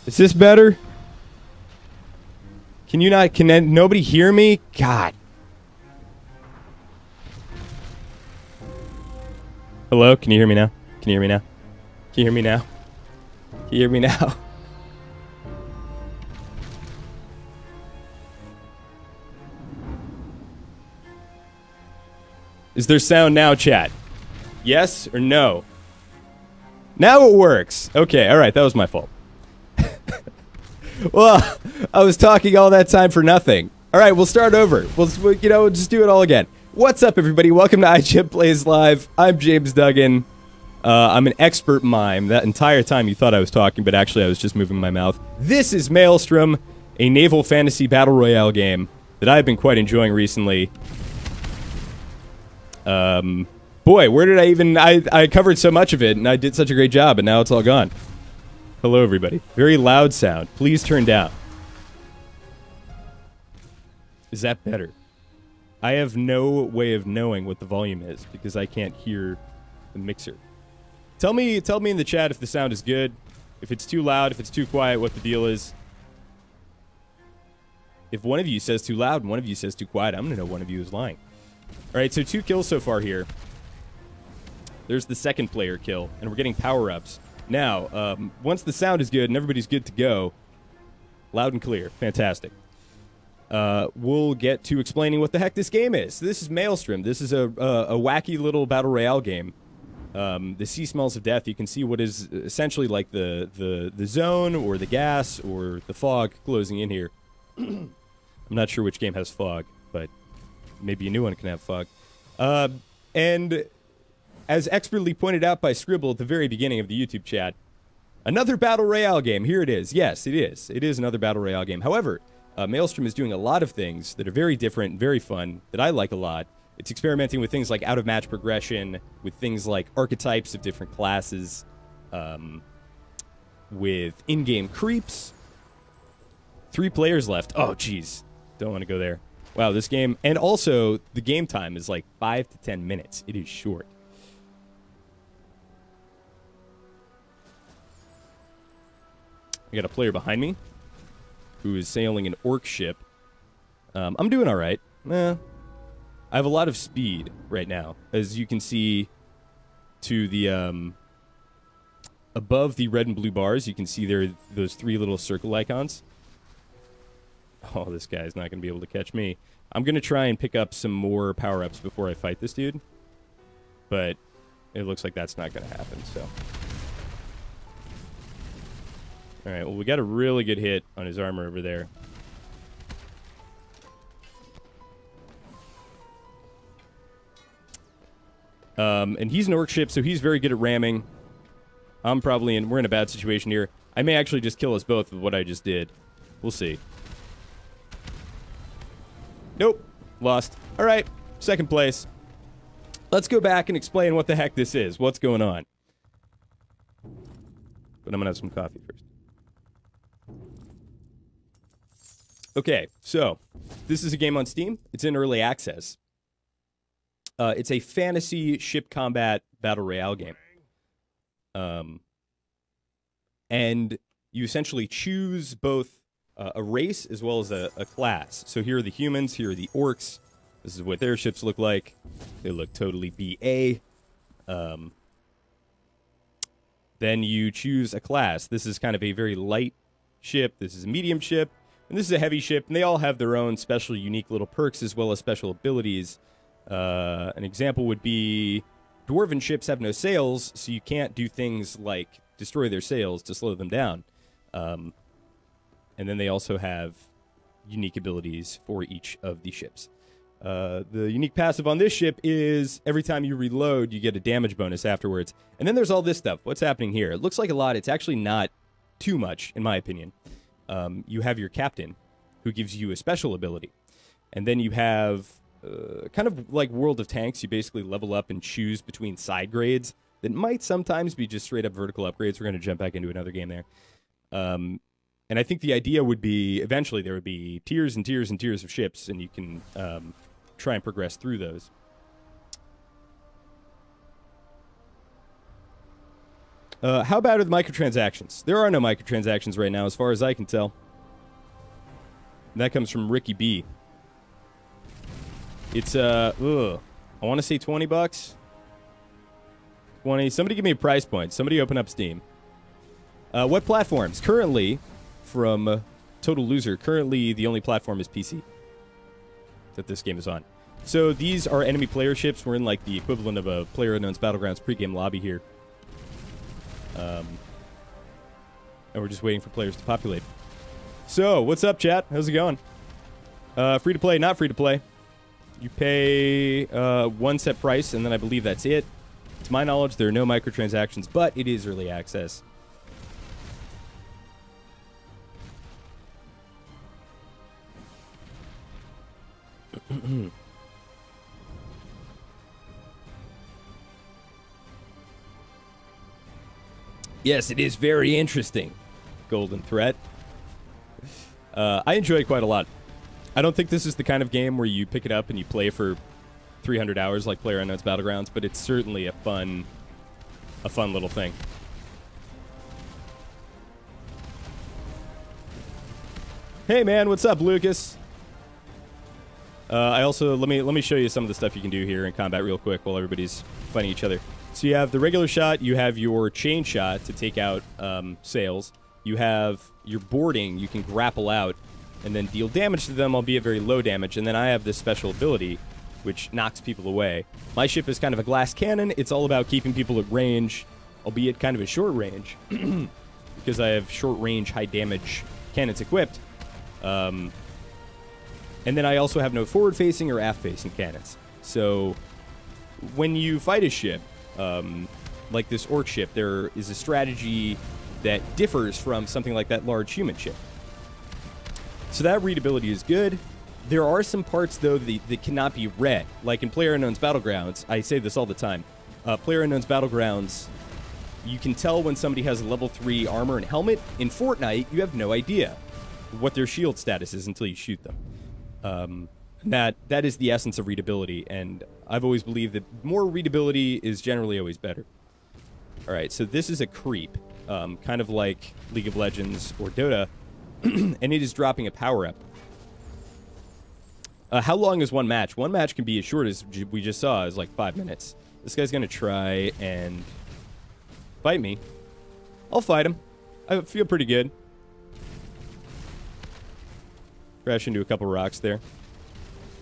Is this better? Can you not, can nobody hear me? God. Hello? Can you hear me now? Can you hear me now? Can you hear me now? Can you hear me now? Is there sound now, chat? Yes or no? Now it works. Okay, all right, that was my fault. Well, I was talking all that time for nothing. All right, we'll start over. We'll just do it all again. What's up, everybody? Welcome to IGN Plays Live. I'm James Duggan. I'm an expert mime. That entire time you thought I was talking, but actually I was just moving my mouth. This is Maelstrom, a naval fantasy battle royale game that I've been quite enjoying recently. Boy, where did I even... I covered so much of it, and I did such a great job, and now it's all gone. Hello, everybody. Very loud sound. Please turn down. Is that better? I have no way of knowing what the volume is, because I can't hear the mixer. Tell me in the chat if the sound is good, if it's too loud, if it's too quiet, what the deal is. If one of you says too loud and one of you says too quiet, I'm going to know one of you is lying. Alright, so 2 kills so far here. There's the second player kill, and we're getting power-ups. Now, once the sound is good and everybody's good to go, loud and clear, fantastic. We'll get to explaining what the heck this game is. This is Maelstrom. This is a wacky little battle royale game. The sea smells of death. You can see what is essentially like the zone or the gas or the fog closing in here. I'm not sure which game has fog, but maybe a new one can have fog. And as expertly pointed out by Scribble at the very beginning of the YouTube chat, another Battle Royale game. Here it is. Yes, it is. It is another Battle Royale game. However, Maelstrom is doing a lot of things that are very different and very fun that I like a lot. It's experimenting with things like out-of-match progression, with things like archetypes of different classes, with in-game creeps. 3 players left. Oh, jeez. Don't want to go there. Wow, this game... And also, the game time is like 5 to 10 minutes. It is short. I got a player behind me who is sailing an orc ship. I'm doing all right. I have a lot of speed right now. As you can see to the... above the red and blue bars, you can see there are those 3 little circle icons. Oh, this guy's not going to be able to catch me. I'm going to try and pick up some more power-ups before I fight this dude. But it looks like that's not going to happen, so... Alright, well, we got a really good hit on his armor over there. And he's an orc ship, so he's very good at ramming. I'm probably in... We're in a bad situation here. I may actually just kill us both with what I just did. We'll see. Nope. Lost. Alright, second place. Let's go back and explain what the heck this is. What's going on? But I'm gonna have some coffee first. Okay, so this is a game on Steam. It's in early access. It's a fantasy ship combat battle royale game. And you essentially choose both a race as well as a class. So here are the humans, here are the orcs. This is what their ships look like. They look totally BA. Then you choose a class. This is kind of a very light ship. This is a medium ship. And this is a heavy ship, and they all have their own special, unique little perks as well as special abilities. An example would be dwarven ships have no sails, so you can't do things like destroy their sails to slow them down. And then they also have unique abilities for each of the ships. The unique passive on this ship is every time you reload, you get a damage bonus afterwards. And then there's all this stuff. What's happening here? It looks like a lot. It's actually not too much, in my opinion. You have your captain, who gives you a special ability. And then you have, kind of like World of Tanks, you basically level up and choose between side grades that might sometimes be just straight up vertical upgrades. We're going to jump back into another game there. And I think the idea would be, eventually there would be tiers and tiers and tiers of ships, and you can try and progress through those. How bad are the microtransactions? There are no microtransactions right now, as far as I can tell. And that comes from Ricky B. It's, I want to say 20 bucks. 20. Somebody give me a price point. Somebody open up Steam. What platforms? Currently, from Total Loser, currently the only platform is PC that this game is on. So these are enemy player ships. We're in like the equivalent of a PlayerUnknown's Battlegrounds pregame lobby here. And we're just waiting for players to populate. So, what's up, chat? How's it going? Free to play, not free to play. You pay one set price, and then I believe that's it. To my knowledge, there are no microtransactions, but it is early access. Yes, it is very interesting. Golden Threat. I enjoy it quite a lot. I don't think this is the kind of game where you pick it up and you play for 300 hours like PlayerUnknown's Battlegrounds, but it's certainly a fun little thing. Hey man, what's up, Lucas? I also let me show you some of the stuff you can do here in combat real quick while everybody's fighting each other. So you have the regular shot, you have your chain shot to take out sails. You have your boarding, you can grapple out and then deal damage to them, albeit very low damage. And then I have this special ability, which knocks people away. My ship is kind of a glass cannon. It's all about keeping people at range, albeit kind of a short range, because I have short range, high damage cannons equipped. And then I also have no forward-facing or aft-facing cannons. So when you fight a ship, like this orc ship, there is a strategy that differs from something like that large human ship. So that readability is good. There are some parts, though, that cannot be read. Like in PlayerUnknown's Battlegrounds, I say this all the time. PlayerUnknown's Battlegrounds, you can tell when somebody has a level 3 armor and helmet. In Fortnite, you have no idea what their shield status is until you shoot them. That is the essence of readability, and I've always believed that more readability is generally always better. All right, so this is a creep, kind of like League of Legends or Dota, and it is dropping a power-up. How long is one match? One match can be as short as we just saw, is like 5 minutes. This guy's going to try and fight me. I'll fight him. I feel pretty good. Crash into a couple rocks there.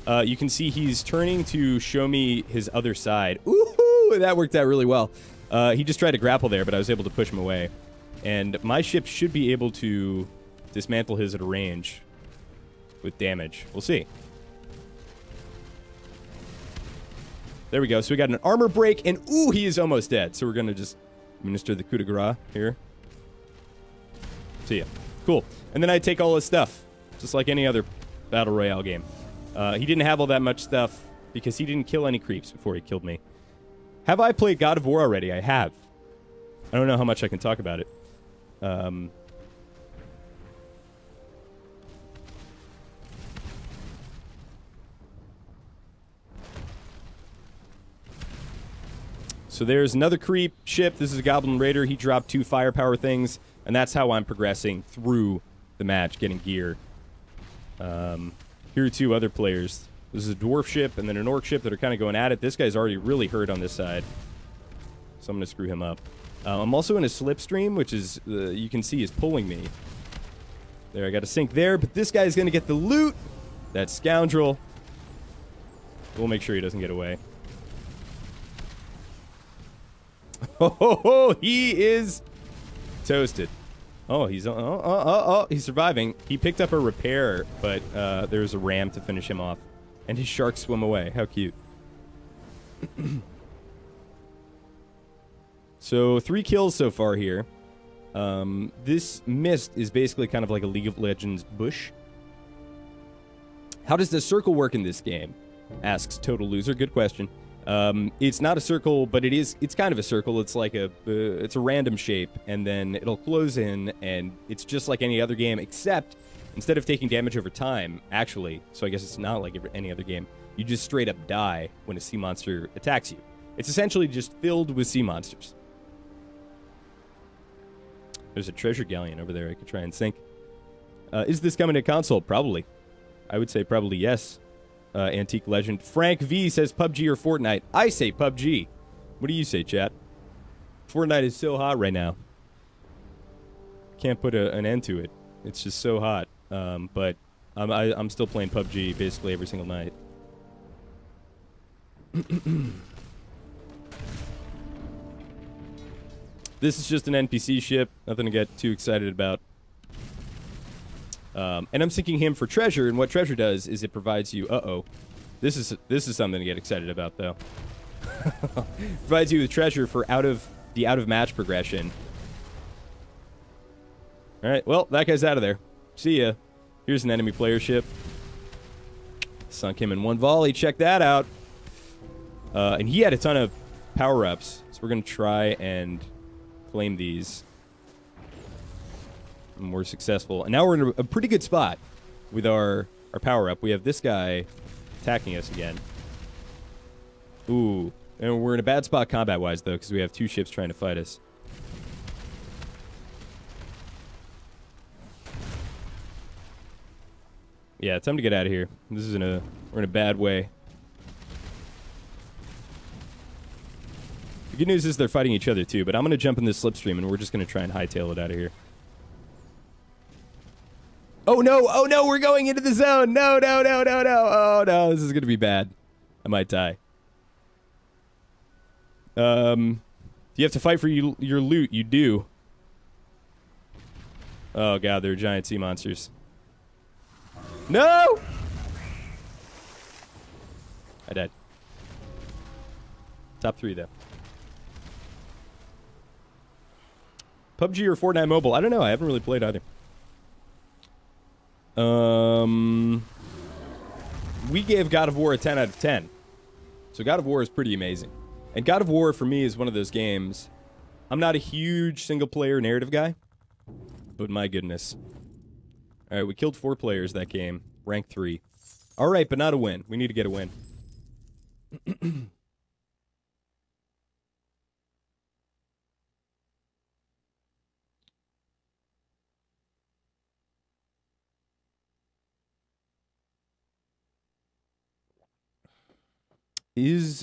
You can see he's turning to show me his other side. Ooh, that worked out really well. He just tried to grapple there, but I was able to push him away. And my ship should be able to dismantle his at a range with damage. We'll see. There we go. So we got an armor break, and ooh, he is almost dead. So we're going to just administer the coup de grace here. See ya. Cool. And then I take all his stuff, just like any other Battle Royale game. He didn't have all that much stuff because he didn't kill any creeps before he killed me. Have I played God of War already? I have. I don't know how much I can talk about it. So there's another creep ship. This is a Goblin Raider. He dropped 2 firepower things, and that's how I'm progressing through the match, getting gear. Here are 2 other players. This is a dwarf ship and then an orc ship that are kind of going at it. This guy's already really hurt on this side, so I'm going to screw him up. I'm also in a slipstream, which is, you can see, is pulling me. There, I got to sink there, but this guy's going to get the loot. That scoundrel. We'll make sure he doesn't get away. Oh, he is toasted. Oh, he's surviving. He picked up a repair, but there's a ram to finish him off. And his sharks swim away. How cute. So 3 kills so far here. This mist is basically kind of like a League of Legends bush. How does the circle work in this game? Asks Total Loser. Good question. It's not a circle, but it's kind of a circle. It's like it's a random shape, and then it'll close in, and it's just like any other game, except instead of taking damage over time, actually, so I guess it's not like any other game, you just straight up die when a sea monster attacks you. It's essentially just filled with sea monsters. There's a treasure galleon over there I could try and sink. Is this coming to console? Probably. I would say probably yes. Antique Legend. Frank V says PUBG or Fortnite. I say PUBG. What do you say, chat? Fortnite is so hot right now. Can't put an end to it. It's just so hot. But I'm still playing PUBG basically every single night. This is just an NPC ship. Nothing to get too excited about. And I'm sinking him for treasure, and what treasure does is it provides you... Uh-oh. This is something to get excited about, though. Provides you with treasure for out-of-match progression. Alright, well, that guy's out of there. See ya. Here's an enemy player ship. Sunk him in one volley. Check that out. And he had a ton of power-ups, so we're going to try and claim these. And we're successful. And now we're in a pretty good spot with our power-up. We have this guy attacking us again. Ooh. And we're in a bad spot combat-wise, though, because we have two ships trying to fight us. Yeah, time to get out of here. This is we're in a bad way. The good news is they're fighting each other, too, but I'm going to jump in this slipstream, and we're just going to try and hightail it out of here. Oh, no! Oh, no! We're going into the zone! No, no, no, no, no! Oh, no! This is going to be bad. I might die. Do you have to fight for your loot? You do. Oh, God, they're giant sea monsters. No! I died. Top 3, though. PUBG or Fortnite Mobile? I don't know. I haven't really played either. We gave God of War a 10 out of 10. So God of War is pretty amazing. And God of War, for me, is one of those games... I'm not a huge single-player narrative guy. But my goodness. Alright, we killed 4 players that game. Rank 3. Alright, but not a win. We need to get a win. Hey,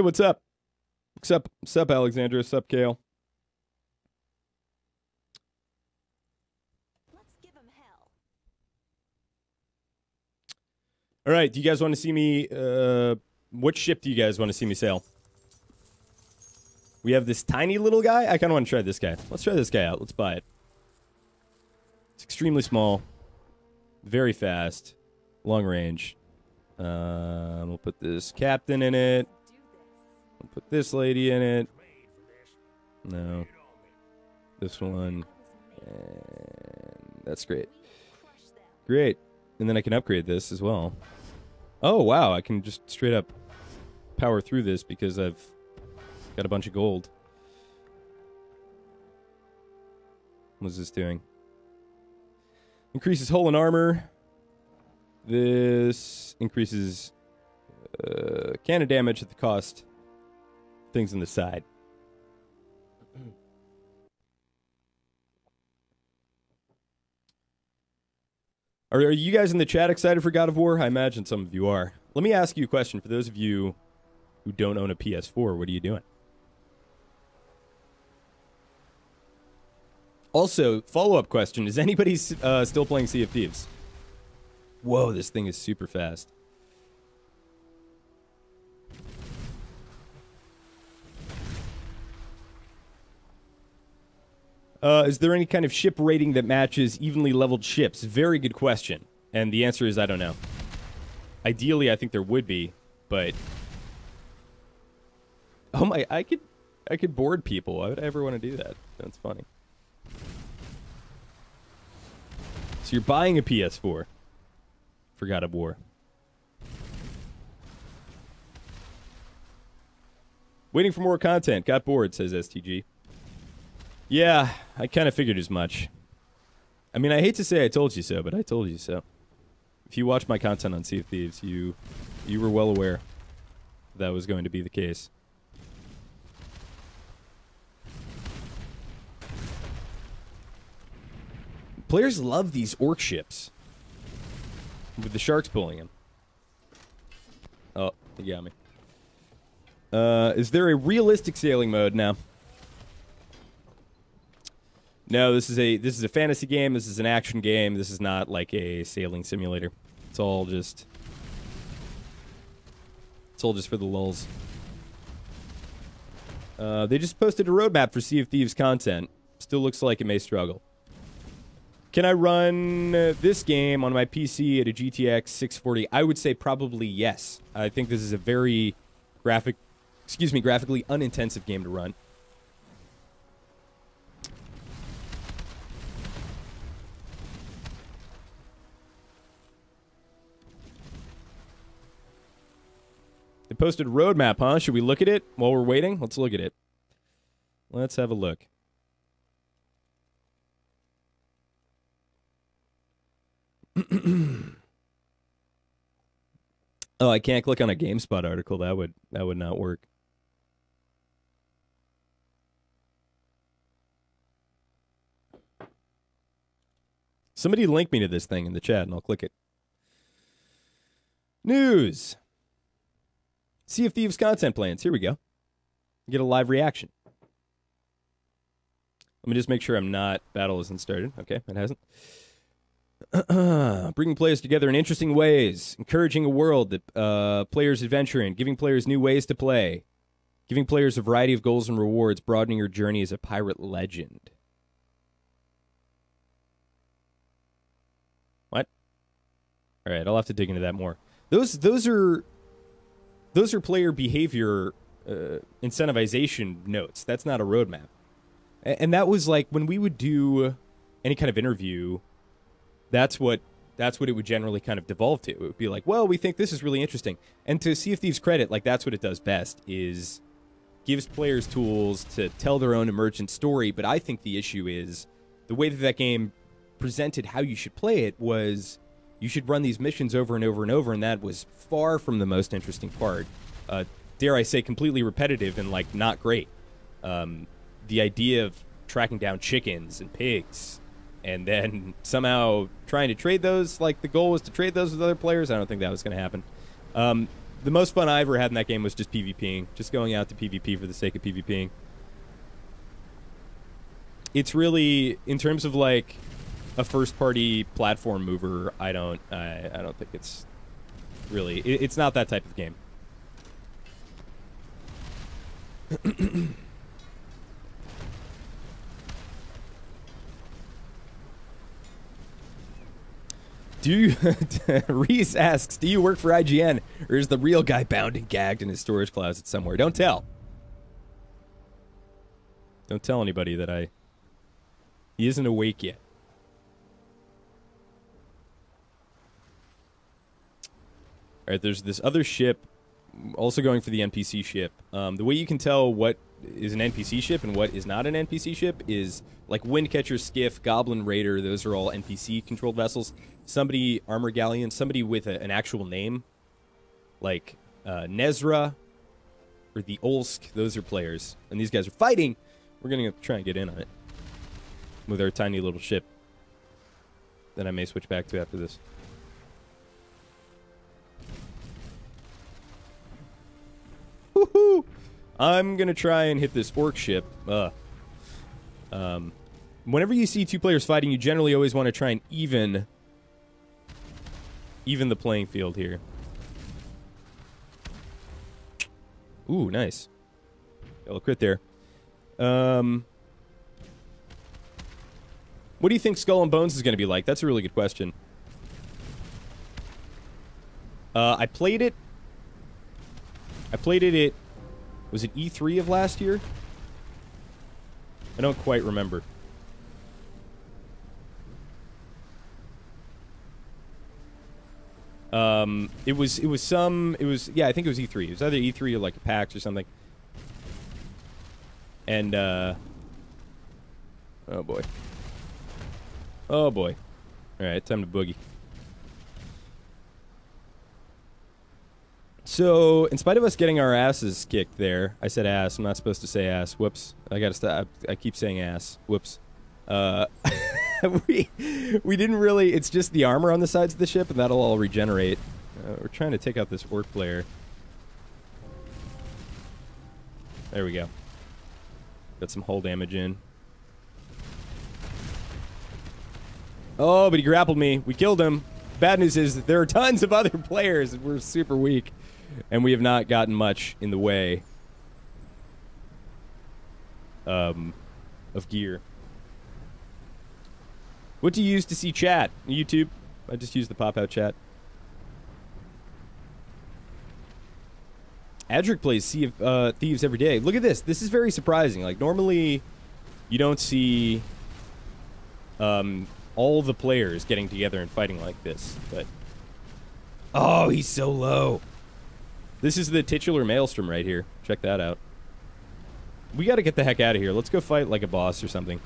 what's up? What's up, Alexandra? What's up, Kale? Let's give him hell. All right, do you guys want to see me, what ship do you guys want to see me sail? We have this tiny little guy. I kind of want to try this guy. Let's try this guy out. Let's buy it. It's extremely small, very fast, long range. We'll put this captain in it. We'll put this lady in it. No. This one. And that's great. Great. And then I can upgrade this as well. Oh, wow. I can just straight up power through this because I've got a bunch of gold. What's this doing? Increases hull and armor. This increases cannon damage at the cost. Things on the side. Are you guys in the chat excited for God of War? I imagine some of you are. Let me ask you a question. For those of you who don't own a PS4, what are you doing? Also, follow-up question. Is anybody still playing Sea of Thieves? Whoa, this thing is super fast. Is there any kind of ship rating that matches evenly leveled ships? Very good question. And the answer is I don't know. Ideally, I think there would be, but... Oh my, I could board people. Why would I ever want to do that? That's funny. So you're buying a PS4 for God of War. Waiting for more content. Got bored, says STG. Yeah, I kind of figured as much. I mean, I hate to say I told you so, but I told you so. If you watch my content on Sea of Thieves, you were well aware that was going to be the case. Players love these orc ships with the sharks pulling them. Oh, he got me. Is there a realistic sailing mode now? No, this is a fantasy game. This is an action game. This is not like a sailing simulator. It's all just for the lulz. They just posted a roadmap for Sea of Thieves content. Still looks like it may struggle. Can I run this game on my PC at a GTX 640? I would say probably yes. I think this is a very graphically unintensive game to run. They posted a roadmap, huh? Should we look at it while we're waiting? Let's look at it. Let's have a look. Oh, I can't click on a GameSpot article. That would not work. Somebody link me to this thing in the chat, and I'll click it. News. Sea of Thieves content plans. Here we go. Get a live reaction. Let me just make sure battle isn't started. Okay, it hasn't. Bringing players together in interesting ways. Encouraging a world that players adventure in. Giving players new ways to play. Giving players a variety of goals and rewards. Broadening your journey as a pirate legend. What? All right, I'll have to dig into that more. Those are player behavior incentivization notes. That's not a roadmap. And that was like when we would do any kind of interview, that's what it would generally kind of devolve to. It would be like, well, we think this is really interesting. And to Sea of Thieves' credit, like that's what it does best, is gives players tools to tell their own emergent story. But I think the issue is the way that game presented how you should play it was you should run these missions over and over and over, and that was far from the most interesting part. Dare I say completely repetitive and like not great. The idea of tracking down chickens and pigs and then somehow trying to trade those, like the goal was to trade those with other players, I don't think that was going to happen. The most fun I ever had in that game was just PvPing, just going out to PvP for the sake of PvPing. It's really, in terms of like a first-party platform mover, I don't think it's really, it's not that type of game. Reese asks, do you work for IGN, or is the real guy bound and gagged in his storage closet somewhere? Don't tell. Don't tell anybody that he isn't awake yet. Alright, there's this other ship also going for the NPC ship. The way you can tell what is an NPC ship and what is not an NPC ship is like Windcatcher, Skiff, Goblin Raider, those are all NPC-controlled vessels. Somebody, Armor Galleon, somebody with an actual name, like Nezra or the Olsk, those are players. And these guys are fighting. We're going to try and get in on it with our tiny little ship that I may switch back to after this. Woohoo! I'm going to try and hit this orc ship. Whenever you see two players fighting, you generally always want to try and even the playing field here. Ooh, nice. Got a little crit there. What do you think Skull and Bones is going to be like? That's a really good question. I played it at, was it E3 of last year? I don't quite remember. Yeah, I think it was E3. It was either E3 or like a PAX or something. And, oh boy. Oh boy. Alright, time to boogie. So, in spite of us getting our asses kicked there, I said ass, I'm not supposed to say ass, whoops. I gotta stop, I keep saying ass, whoops. we didn't really... It's just the armor on the sides of the ship, and that'll all regenerate. We're trying to take out this orc player. There we go. Got some hull damage in. Oh, but he grappled me. We killed him. Bad news is that there are tons of other players, and we're super weak. And we have not gotten much in the way of gear. What do you use to see chat? YouTube? I just use the pop-out chat. Adric plays Sea of Thieves every day. Look at this. This is very surprising. Like, normally, you don't see all the players getting together and fighting like this. But oh, he's so low. This is the titular Maelstrom right here. Check that out. We got to get the heck out of here. Let's go fight like a boss or something.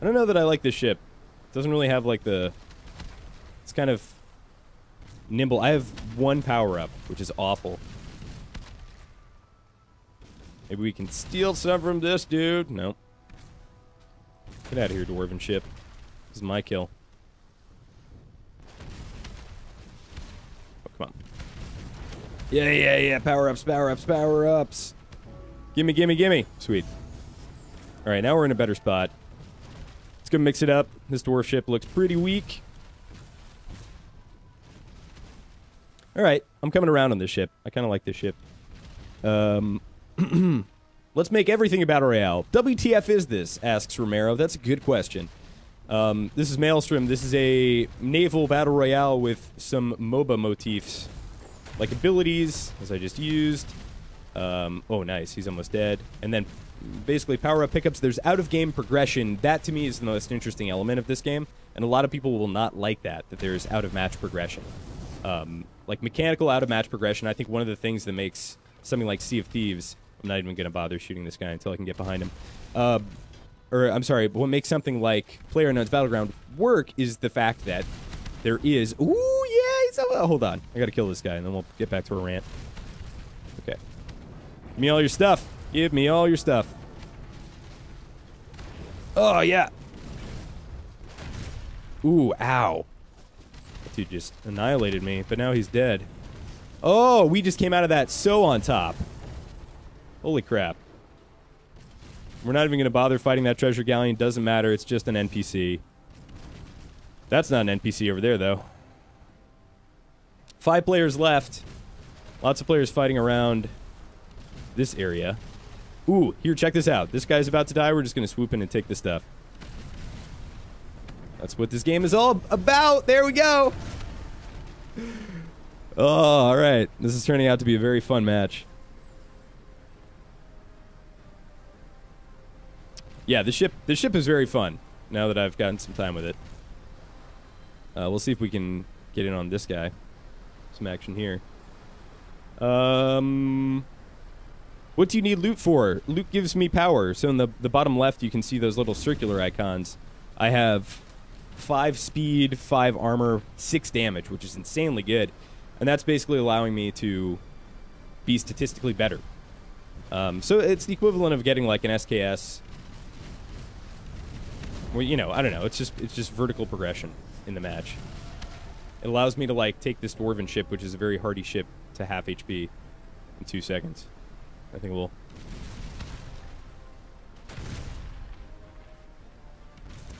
I don't know that I like this ship. It doesn't really have like the... It's kind of nimble. I have one power-up, which is awful. Maybe we can steal some from this dude. Nope. Get out of here, dwarven ship. This is my kill. Oh, come on. Yeah, yeah, yeah. Power-ups, power-ups, power-ups. Gimme, gimme, gimme. Sweet. All right, now we're in a better spot. Let's go mix it up. This dwarf ship looks pretty weak. All right, I'm coming around on this ship. I kind of like this ship. Let's make everything a Battle Royale. WTF is this? Asks Romero. That's a good question. This is Maelstrom. This is a naval Battle Royale with some MOBA motifs. Like abilities, as I just used. Oh, nice. He's almost dead. And then basically power-up pickups. There's out-of-game progression. That, to me, is the most interesting element of this game. And a lot of people will not like that there's out-of-match progression. Like mechanical out-of-match progression, I think one of the things that makes something like Sea of Thieves... I'm not even going to bother shooting this guy until I can get behind him. Or, I'm sorry, but what makes something like PlayerUnknown's Battleground work is the fact that there is... Ooh, yeah, he's... hold on. I got to kill this guy, and then we'll get back to a rant. Okay. Give me all your stuff. Give me all your stuff. Oh, yeah. Ooh, ow. That dude just annihilated me, but now he's dead. Oh, we just came out of that so on top. Holy crap. We're not even going to bother fighting that treasure galleon. Doesn't matter. It's just an NPC. That's not an NPC over there, though. 5 players left. Lots of players fighting around this area. Ooh, here, check this out. This guy's about to die. We're just going to swoop in and take this stuff. That's what this game is all about. There we go. Oh, all right. This is turning out to be a very fun match. Yeah, this ship is very fun, now that I've gotten some time with it. We'll see if we can get in on this guy. Some action here. What do you need loot for? Loot gives me power. So in the bottom left, you can see those little circular icons. I have 5 speed, 5 armor, 6 damage, which is insanely good. And that's basically allowing me to be statistically better. So it's the equivalent of getting like an SKS. Well, you know, I don't know. It's just vertical progression in the match. It allows me to like take this dwarven ship, which is a very hardy ship, to half HP in 2 seconds. I think we'll.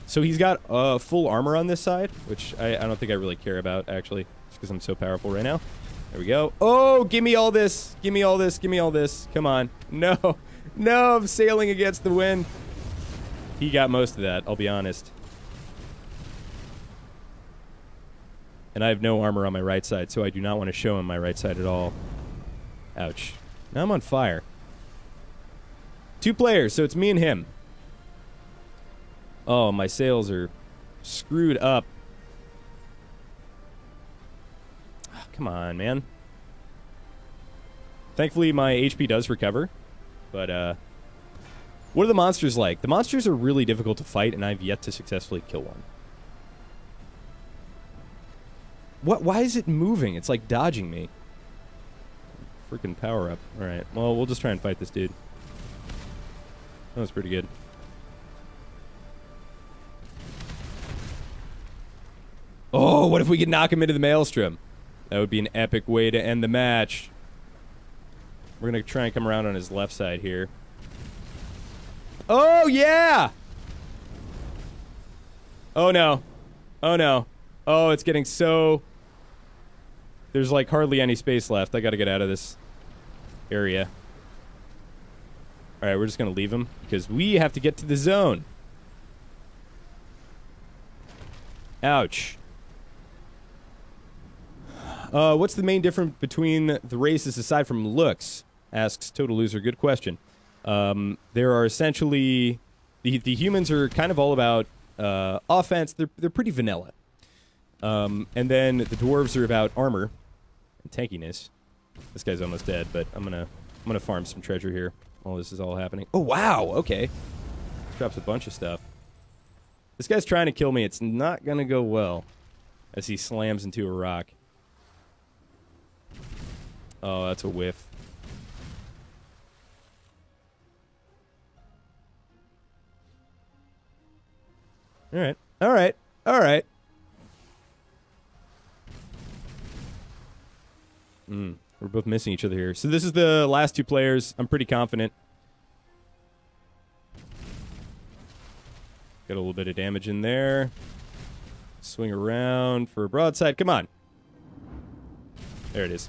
So he's got full armor on this side, which I don't think I really care about actually, just because I'm so powerful right now. There we go. Oh, give me all this! Give me all this! Give me all this! Come on! No, no! I'm sailing against the wind. He got most of that, I'll be honest. And I have no armor on my right side, so I do not want to show him my right side at all. Ouch. Now I'm on fire. 2 players, so it's me and him. Oh, my sails are screwed up. Oh, come on, man. Thankfully, my HP does recover. But, what are the monsters like? The monsters are really difficult to fight, and I've yet to successfully kill one. What? Why is it moving? It's like dodging me. Freaking power up. All right. Well, we'll just try and fight this dude. That was pretty good. Oh, what if we could knock him into the Maelstrom? That would be an epic way to end the match. We're going to try and come around on his left side here. Oh, yeah! Oh, no. Oh, no. Oh, it's getting so... There's, like, hardly any space left. I gotta get out of this area. Alright, we're just gonna leave him, because we have to get to the zone. Ouch. What's the main difference between the races aside from looks? Asks Total Loser. Good question. There are essentially... The humans are kind of all about offense. They're pretty vanilla. And then the dwarves are about armor and tankiness. This guy's almost dead, but I'm gonna farm some treasure here while this is all happening. Oh wow, okay. Drops a bunch of stuff. This guy's trying to kill me. It's not gonna go well as he slams into a rock. Oh, that's a whiff. Alright. Alright. Alright. We're both missing each other here. So this is the last two players. I'm pretty confident. Got a little bit of damage in there. Swing around for a broadside. Come on. There it is.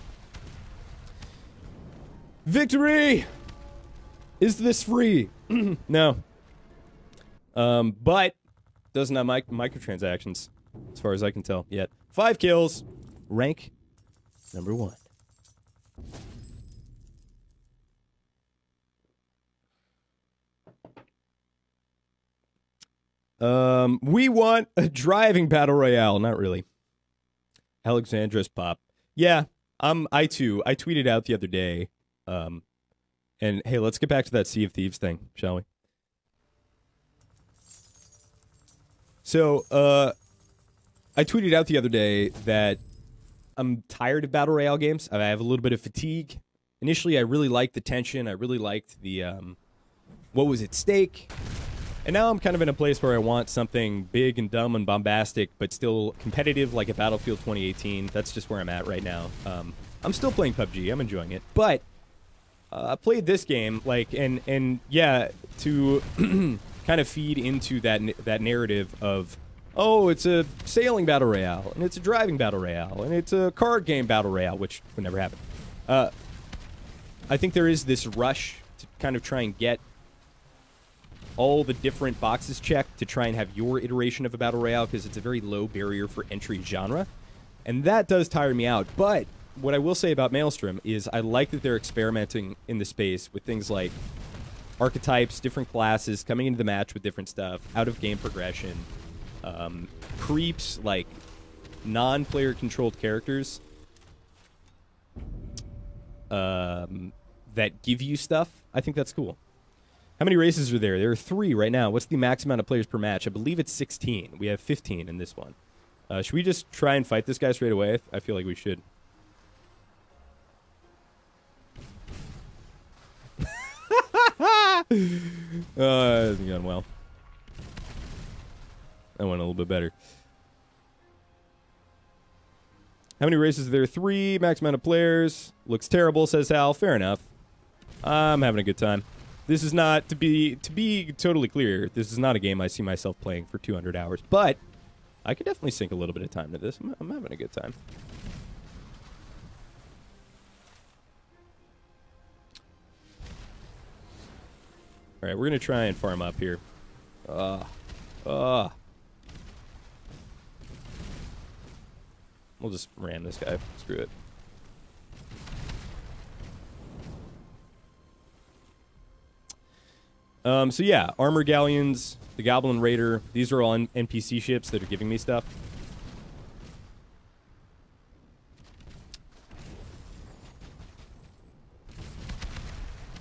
Victory! Is this free? No. But doesn't have microtransactions, as far as I can tell, yet. 5 kills. Rank number 1. We want a driving battle royale. Not really. Alexandra's pop. Yeah, I too. I tweeted out the other day. And hey, let's get back to that Sea of Thieves thing, shall we? So, I tweeted out the other day that I'm tired of battle royale games. I have a little bit of fatigue. Initially, I really liked the tension. I really liked the, what was at stake. And now I'm kind of in a place where I want something big and dumb and bombastic, but still competitive like a Battlefield 2018. That's just where I'm at right now. I'm still playing PUBG. I'm enjoying it. But I played this game, like, and yeah, to kind of feed into that narrative of, oh, it's a sailing battle royale, and it's a driving battle royale, and it's a card game battle royale, which would never happen. I think there is this rush to kind of try and get all the different boxes checked to try and have your iteration of a battle royale, because it's a very low barrier for entry genre, and that does tire me out. But what I will say about Maelstrom is I like that they're experimenting in the space with things like archetypes, different classes, coming into the match with different stuff, out-of-game progression, creeps, like non-player controlled characters that give you stuff. I think that's cool. How many races are there? There are 3 right now. What's the max amount of players per match? I believe it's 16. We have 15 in this one. Should we just try and fight this guy straight away? I feel like we should. That hasn't gone well. That went a little bit better. How many races are there? 3. Max amount of players. Looks terrible, says Hal. Fair enough. I'm having a good time. This is not, to be totally clear, this is not a game I see myself playing for 200 hours. But I could definitely sink a little bit of time to this. I'm having a good time. All right, we're going to try and farm up here. We'll just ram this guy. Screw it. So yeah, armor galleons, the Goblin Raider, these are all NPC ships that are giving me stuff.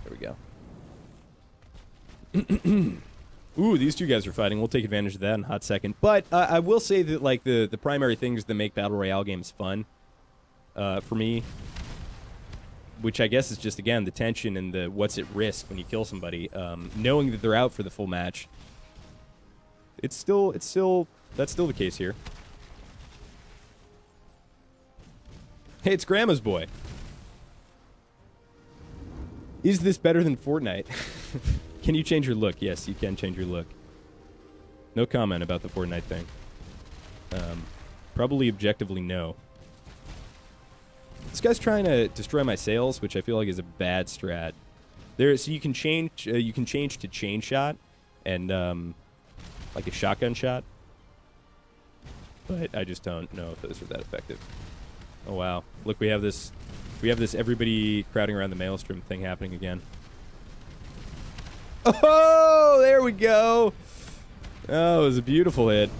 There we go. Ooh, these two guys are fighting. We'll take advantage of that in a hot second. But I will say that, like, the primary things that make Battle Royale games fun for me, which I guess is just, again, the tension and the what's at risk when you kill somebody, knowing that they're out for the full match. That's still the case here. Hey, it's Grandma's Boy. Is this better than Fortnite? Can you change your look? Yes, you can change your look. No comment about the Fortnite thing. Probably objectively no. This guy's trying to destroy my sails, which I feel like is a bad strat. So you can change to chain shot and like a shotgun shot. But I just don't know if those are that effective. Oh wow. Look, we have this everybody crowding around the Maelstrom thing happening again. Oh, there we go. Oh, it was a beautiful hit.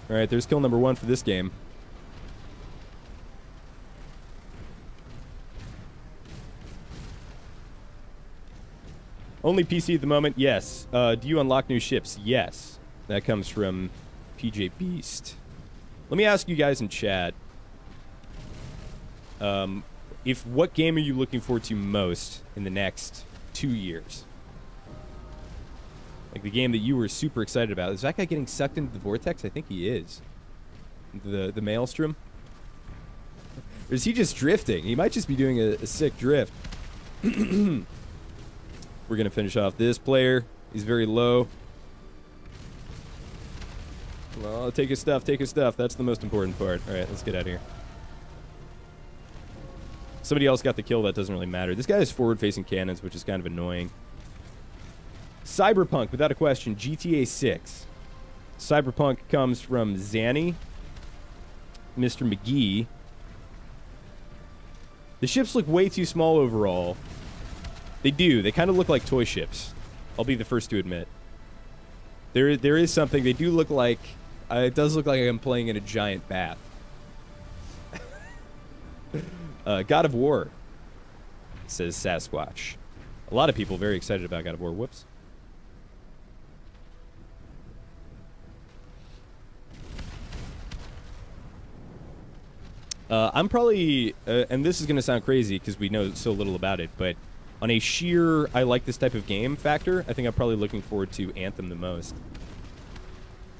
All right, there's kill number 1 for this game. Only PC at the moment? Yes. Do you unlock new ships? Yes. That comes from PJ Beast. Let me ask you guys in chat. What game are you looking forward to most in the next 2 years? Like the game that you were super excited about. Is that guy getting sucked into the vortex? I think he is. The Maelstrom? Or is he just drifting? He might just be doing a sick drift. We're going to finish off this player. He's very low. Well, take his stuff, take his stuff. That's the most important part. All right, let's get out of here. Somebody else got the kill. That doesn't really matter. This guy has forward-facing cannons, which is kind of annoying. Cyberpunk, without a question. GTA 6. Cyberpunk comes from Zanny. Mr. McGee. The ships look way too small overall. They do. They kind of look like toy ships. I'll be the first to admit. There is something. They do look like... it does look like I'm playing in a giant bath. God of War, says Sasquatch. A lot of people very excited about God of War. Whoops. I'm probably, and this is going to sound crazy because we know so little about it, but on a sheer I like this type of game factor, I think I'm probably looking forward to Anthem the most.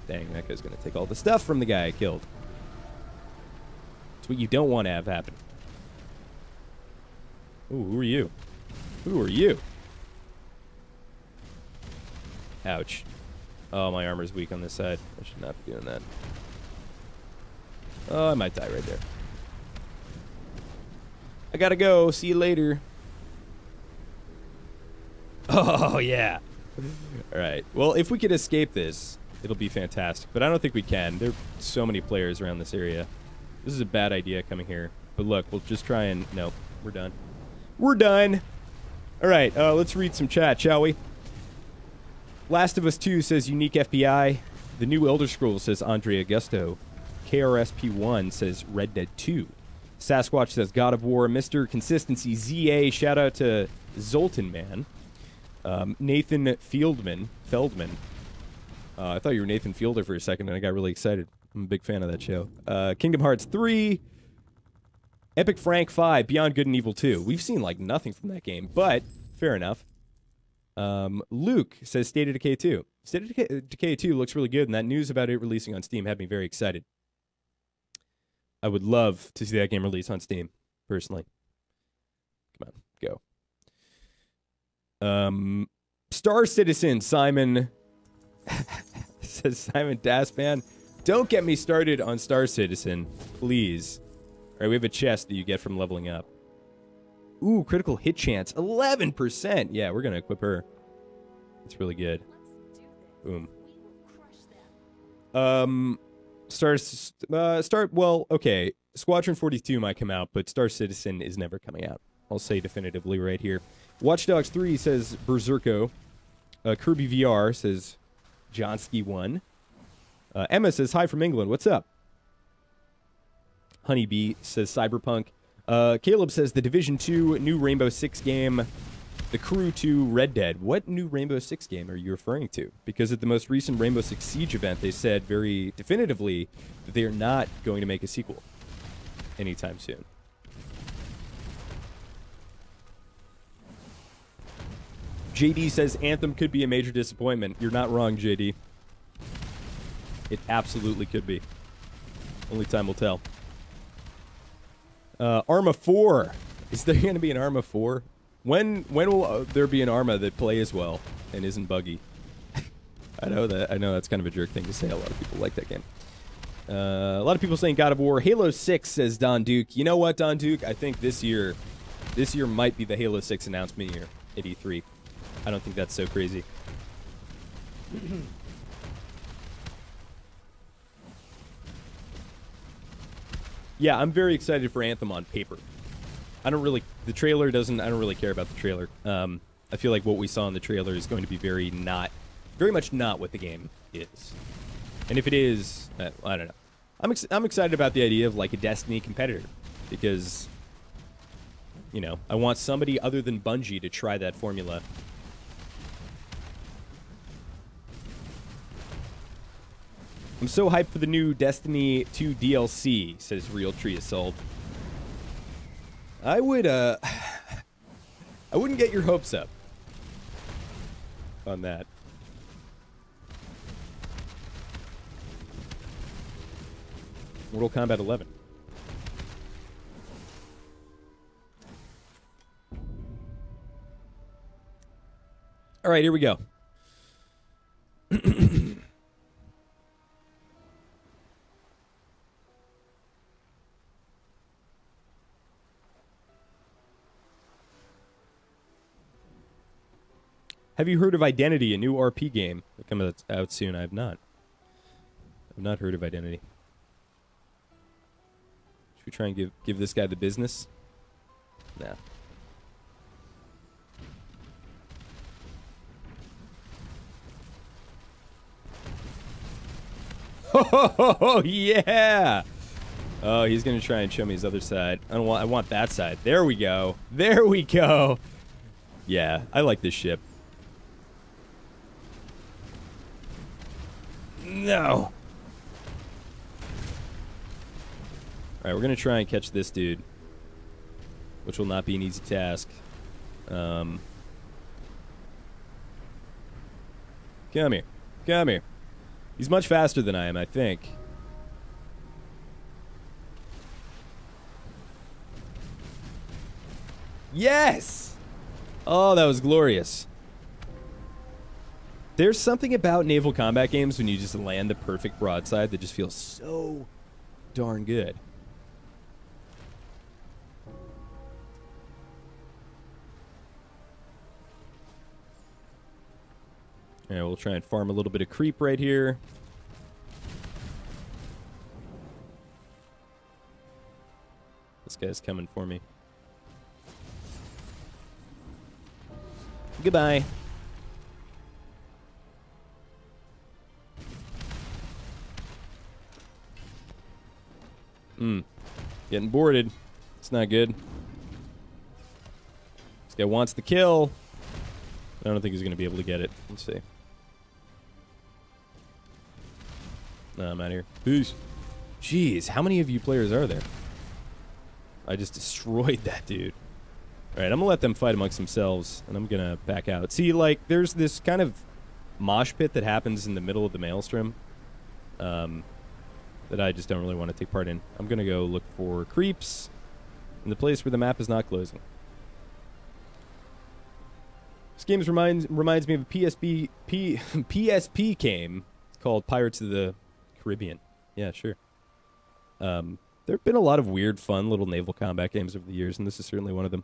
Dang, that guy's going to take all the stuff from the guy I killed. It's what you don't want to have happen. Ooh, who are you? Who are you? Ouch. Oh, my armor's weak on this side. I should not be doing that. Oh, I might die right there. I gotta go. See you later. Oh, yeah. All right. Well, if we could escape this, it'll be fantastic. But I don't think we can. There are so many players around this area. This is a bad idea coming here. But look, we'll just try and... Nope. We're done. We're done. All right. Let's read some chat, shall we? Last of Us 2 says Unique FBI. The new Elder Scrolls says Andre Augusto. KRSP1 says Red Dead 2. Sasquatch says God of War. Mr. Consistency ZA. Shout out to Zoltan Man. Nathan Feldman. I thought you were Nathan Fielder for a second, and I got really excited. I'm a big fan of that show. Kingdom Hearts 3. Epic Frank 5. Beyond Good and Evil 2. We've seen, like, nothing from that game, but fair enough. Luke says State of Decay 2. State of Decay 2 looks really good, and that news about it releasing on Steam had me very excited. I would love to see that game release on Steam, personally. Come on, go. Star Citizen, Simon... says Simon Daspan. Don't get me started on Star Citizen, please. All right, we have a chest that you get from leveling up. Ooh, critical hit chance, 11%. Yeah, we're going to equip her. It's really good. Boom. Well, okay. Squadron 42 might come out, but Star Citizen is never coming out. I'll say definitively right here. Watch Dogs 3 says Berserko. Kirby VR says Johnsky1. Emma says, hi from England. What's up? Honeybee says Cyberpunk. Caleb says The Division 2 new Rainbow Six game. The crew to Red Dead. What new Rainbow Six game are you referring to? Because at the most recent Rainbow Six Siege event, they said very definitively that they are not going to make a sequel anytime soon. JD says Anthem could be a major disappointment. You're not wrong, JD. It absolutely could be. Only time will tell. Arma 4. Is there going to be an Arma 4? When will there be an Arma that plays well and isn't buggy? I know that's kind of a jerk thing to say. A lot of people like that game. A lot of people saying God of War. Halo 6, says Don Duke. You know what, Don Duke? I think this year might be the Halo 6 announcement year at E3. I don't think that's so crazy. Yeah, I'm very excited for Anthem on paper. I don't really care about the trailer. I feel like what we saw in the trailer is going to be very much not what the game is. And if it is, I don't know. I'm excited about the idea of like a Destiny competitor because, you know, I want somebody other than Bungie to try that formula. I'm so hyped for the new Destiny 2 DLC, says Real Tree Assault. I wouldn't get your hopes up on that. Mortal Kombat 11. All right, here we go. Have you heard of Identity, a new RP game that comes out soon? I have not. I've not heard of Identity. Should we try and give this guy the business? Nah. Oh, yeah! Oh, he's gonna try and show me his other side. I want that side. There we go. There we go! Yeah, I like this ship. No. Alright, we're going to try and catch this dude, which will not be an easy task. Come here. Come here. He's much faster than I am, I think. Yes! Oh, that was glorious. There's something about naval combat games when you just land the perfect broadside that just feels so darn good. Yeah, we'll try and farm a little bit of creep right here. This guy's coming for me. Goodbye. Getting boarded. It's not good. This guy wants the kill. I don't think he's going to be able to get it. Let's see. No, I'm out here. Peace. Jeez, how many of you players are there? I just destroyed that dude. Alright, I'm going to let them fight amongst themselves, and I'm going to back out. See, like, there's this kind of mosh pit that happens in the middle of the Maelstrom. That I just don't really want to take part in. I'm going to go look for creeps in the place where the map is not closing. This game reminds me of a PSP game called Pirates of the Caribbean. Yeah, sure. There have been a lot of weird, fun little naval combat games over the years, and this is certainly one of them.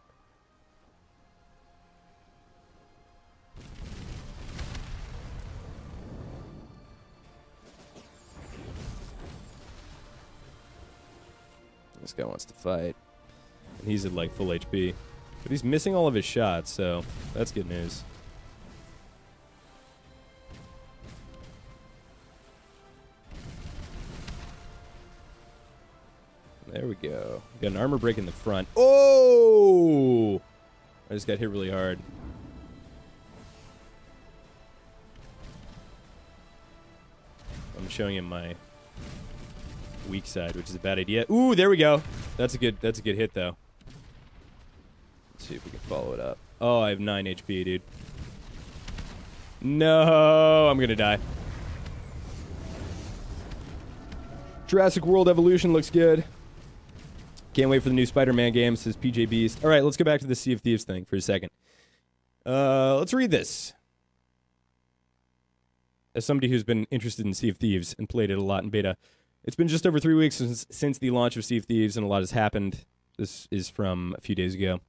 This guy wants to fight. And he's at like full HP. But he's missing all of his shots, so that's good news. There we go. We got an armor break in the front. Oh! I just got hit really hard. I'm showing him my weak side, which is a bad idea. Ooh, there we go. That's a good hit, though. Let's see if we can follow it up. Oh, I have 9 HP, dude. No, I'm gonna die. Jurassic World Evolution looks good. Can't wait for the new Spider-Man game, says PJ Beast. All right, let's go back to the Sea of Thieves thing for a second. Let's read this. As somebody who's been interested in Sea of Thieves and played it a lot in beta, it's been just over 3 weeks since the launch of Sea of Thieves, and a lot has happened. This is from a few days ago.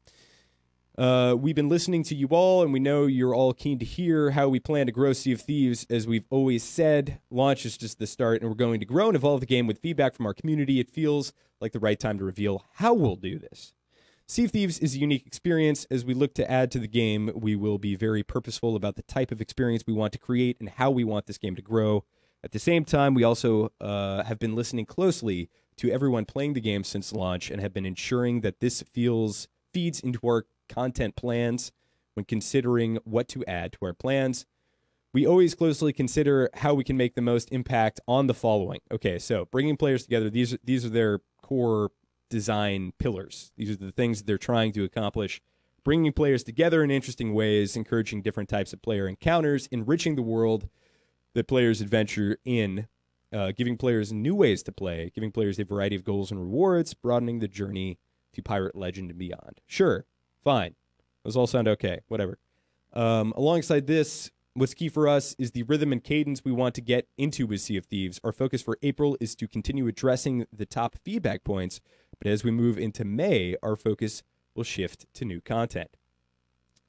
We've been listening to you all, and we know you're all keen to hear how we plan to grow Sea of Thieves. As we've always said, launch is just the start, and we're going to grow and evolve the game with feedback from our community. It feels like the right time to reveal how we'll do this. Sea of Thieves is a unique experience. As we look to add to the game, we will be very purposeful about the type of experience we want to create and how we want this game to grow. At the same time, we also have been listening closely to everyone playing the game since launch and have been ensuring that this feeds into our content plans when considering what to add to our plans. We always closely consider how we can make the most impact on the following. Okay, so bringing players together, these are their core design pillars. These are the things they're trying to accomplish. Bringing players together in interesting ways, encouraging different types of player encounters, enriching the world that players adventure in, giving players new ways to play, giving players a variety of goals and rewards, broadening the journey to Pirate Legend and beyond. Sure. Fine. Those all sound okay. Whatever. Alongside this, what's key for us is the rhythm and cadence we want to get into with Sea of Thieves. Our focus for April is to continue addressing the top feedback points, but as we move into May, our focus will shift to new content.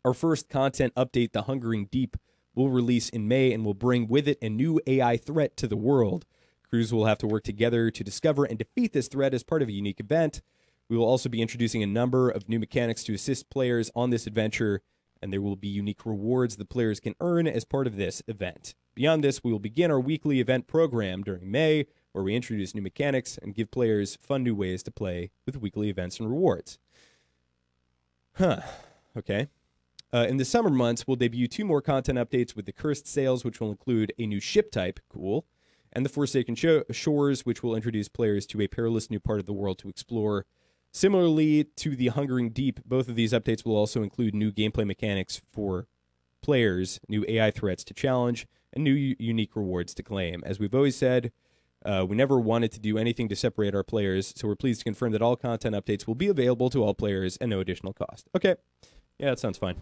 Our first content update, The Hungering Deep, will release in May and will bring with it a new AI threat to the world. Crews will have to work together to discover and defeat this threat as part of a unique event. We will also be introducing a number of new mechanics to assist players on this adventure, and there will be unique rewards the players can earn as part of this event. Beyond this, we will begin our weekly event program during May, where we introduce new mechanics and give players fun new ways to play with weekly events and rewards. Okay. In the summer months, we'll debut 2 more content updates with the Cursed Sails, which will include a new ship type, cool, and the Forsaken Shores, which will introduce players to a perilous new part of the world to explore. Similarly to the Hungering Deep, both of these updates will also include new gameplay mechanics for players, new AI threats to challenge, and new unique rewards to claim. As we've always said, we never wanted to do anything to separate our players, so we're pleased to confirm that all content updates will be available to all players at no additional cost. Okay. Yeah, that sounds fine.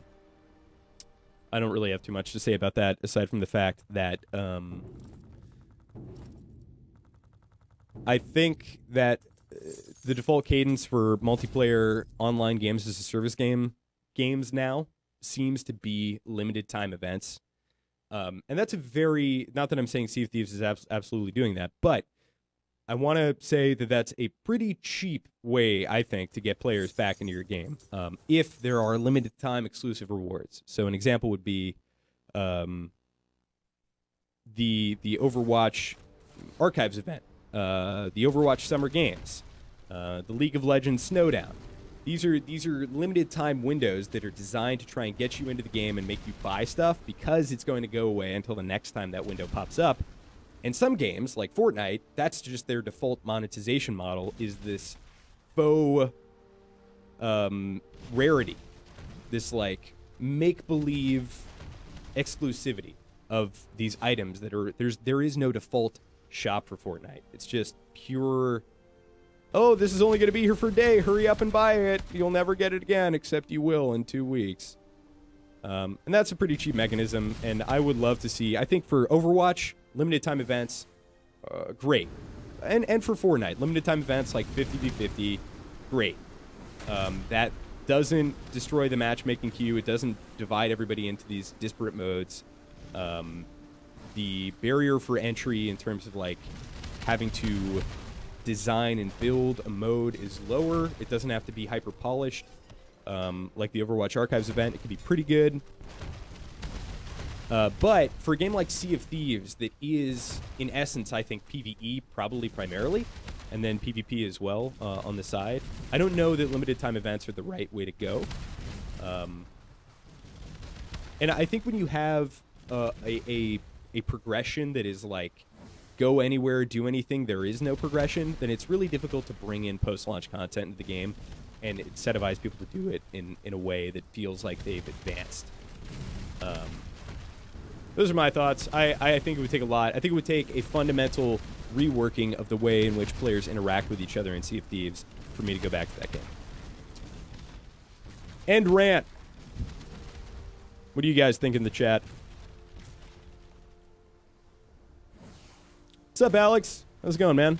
I don't really have too much to say about that, aside from the fact that I think that the default cadence for multiplayer online games as a service games now seems to be limited time events. And that's a very, not that I'm saying Sea of Thieves is absolutely doing that, but I want to say that that's a pretty cheap way, I think, to get players back into your game, if there are limited time exclusive rewards. So an example would be the Overwatch Archives event, the Overwatch Summer Games, the League of Legends Snowdown. These are limited time windows that are designed to try and get you into the game and make you buy stuff because it's going to go away until the next time that window pops up. And some games, like Fortnite, that's just their default monetization model, is this faux rarity, this like make-believe exclusivity of these items that are, there is no default shop for Fortnite. It's just pure, oh, this is only going to be here for a day. Hurry up and buy it. You'll never get it again, except you will in 2 weeks. And that's a pretty cheap mechanism, and I would love to see, I think for Overwatch, limited time events, great. And for Fortnite, limited time events like 50v50, great. That doesn't destroy the matchmaking queue. It doesn't divide everybody into these disparate modes. The barrier for entry in terms of like having to design and build a mode is lower. It doesn't have to be hyper polished. Like the Overwatch Archives event, it could be pretty good. But for a game like Sea of Thieves that is, in essence, I think PvE probably primarily, and then PvP as well on the side, I don't know that limited time events are the right way to go. And I think when you have a progression that is like go anywhere, do anything, there is no progression, then it's really difficult to bring in post-launch content into the game and incentivize people to do it in a way that feels like they've advanced. Those are my thoughts. I think it would take a lot. I think it would take a fundamental reworking of the way in which players interact with each other in Sea of Thieves for me to go back to that game. End rant. What do you guys think in the chat? What's up, Alex? How's it going, man?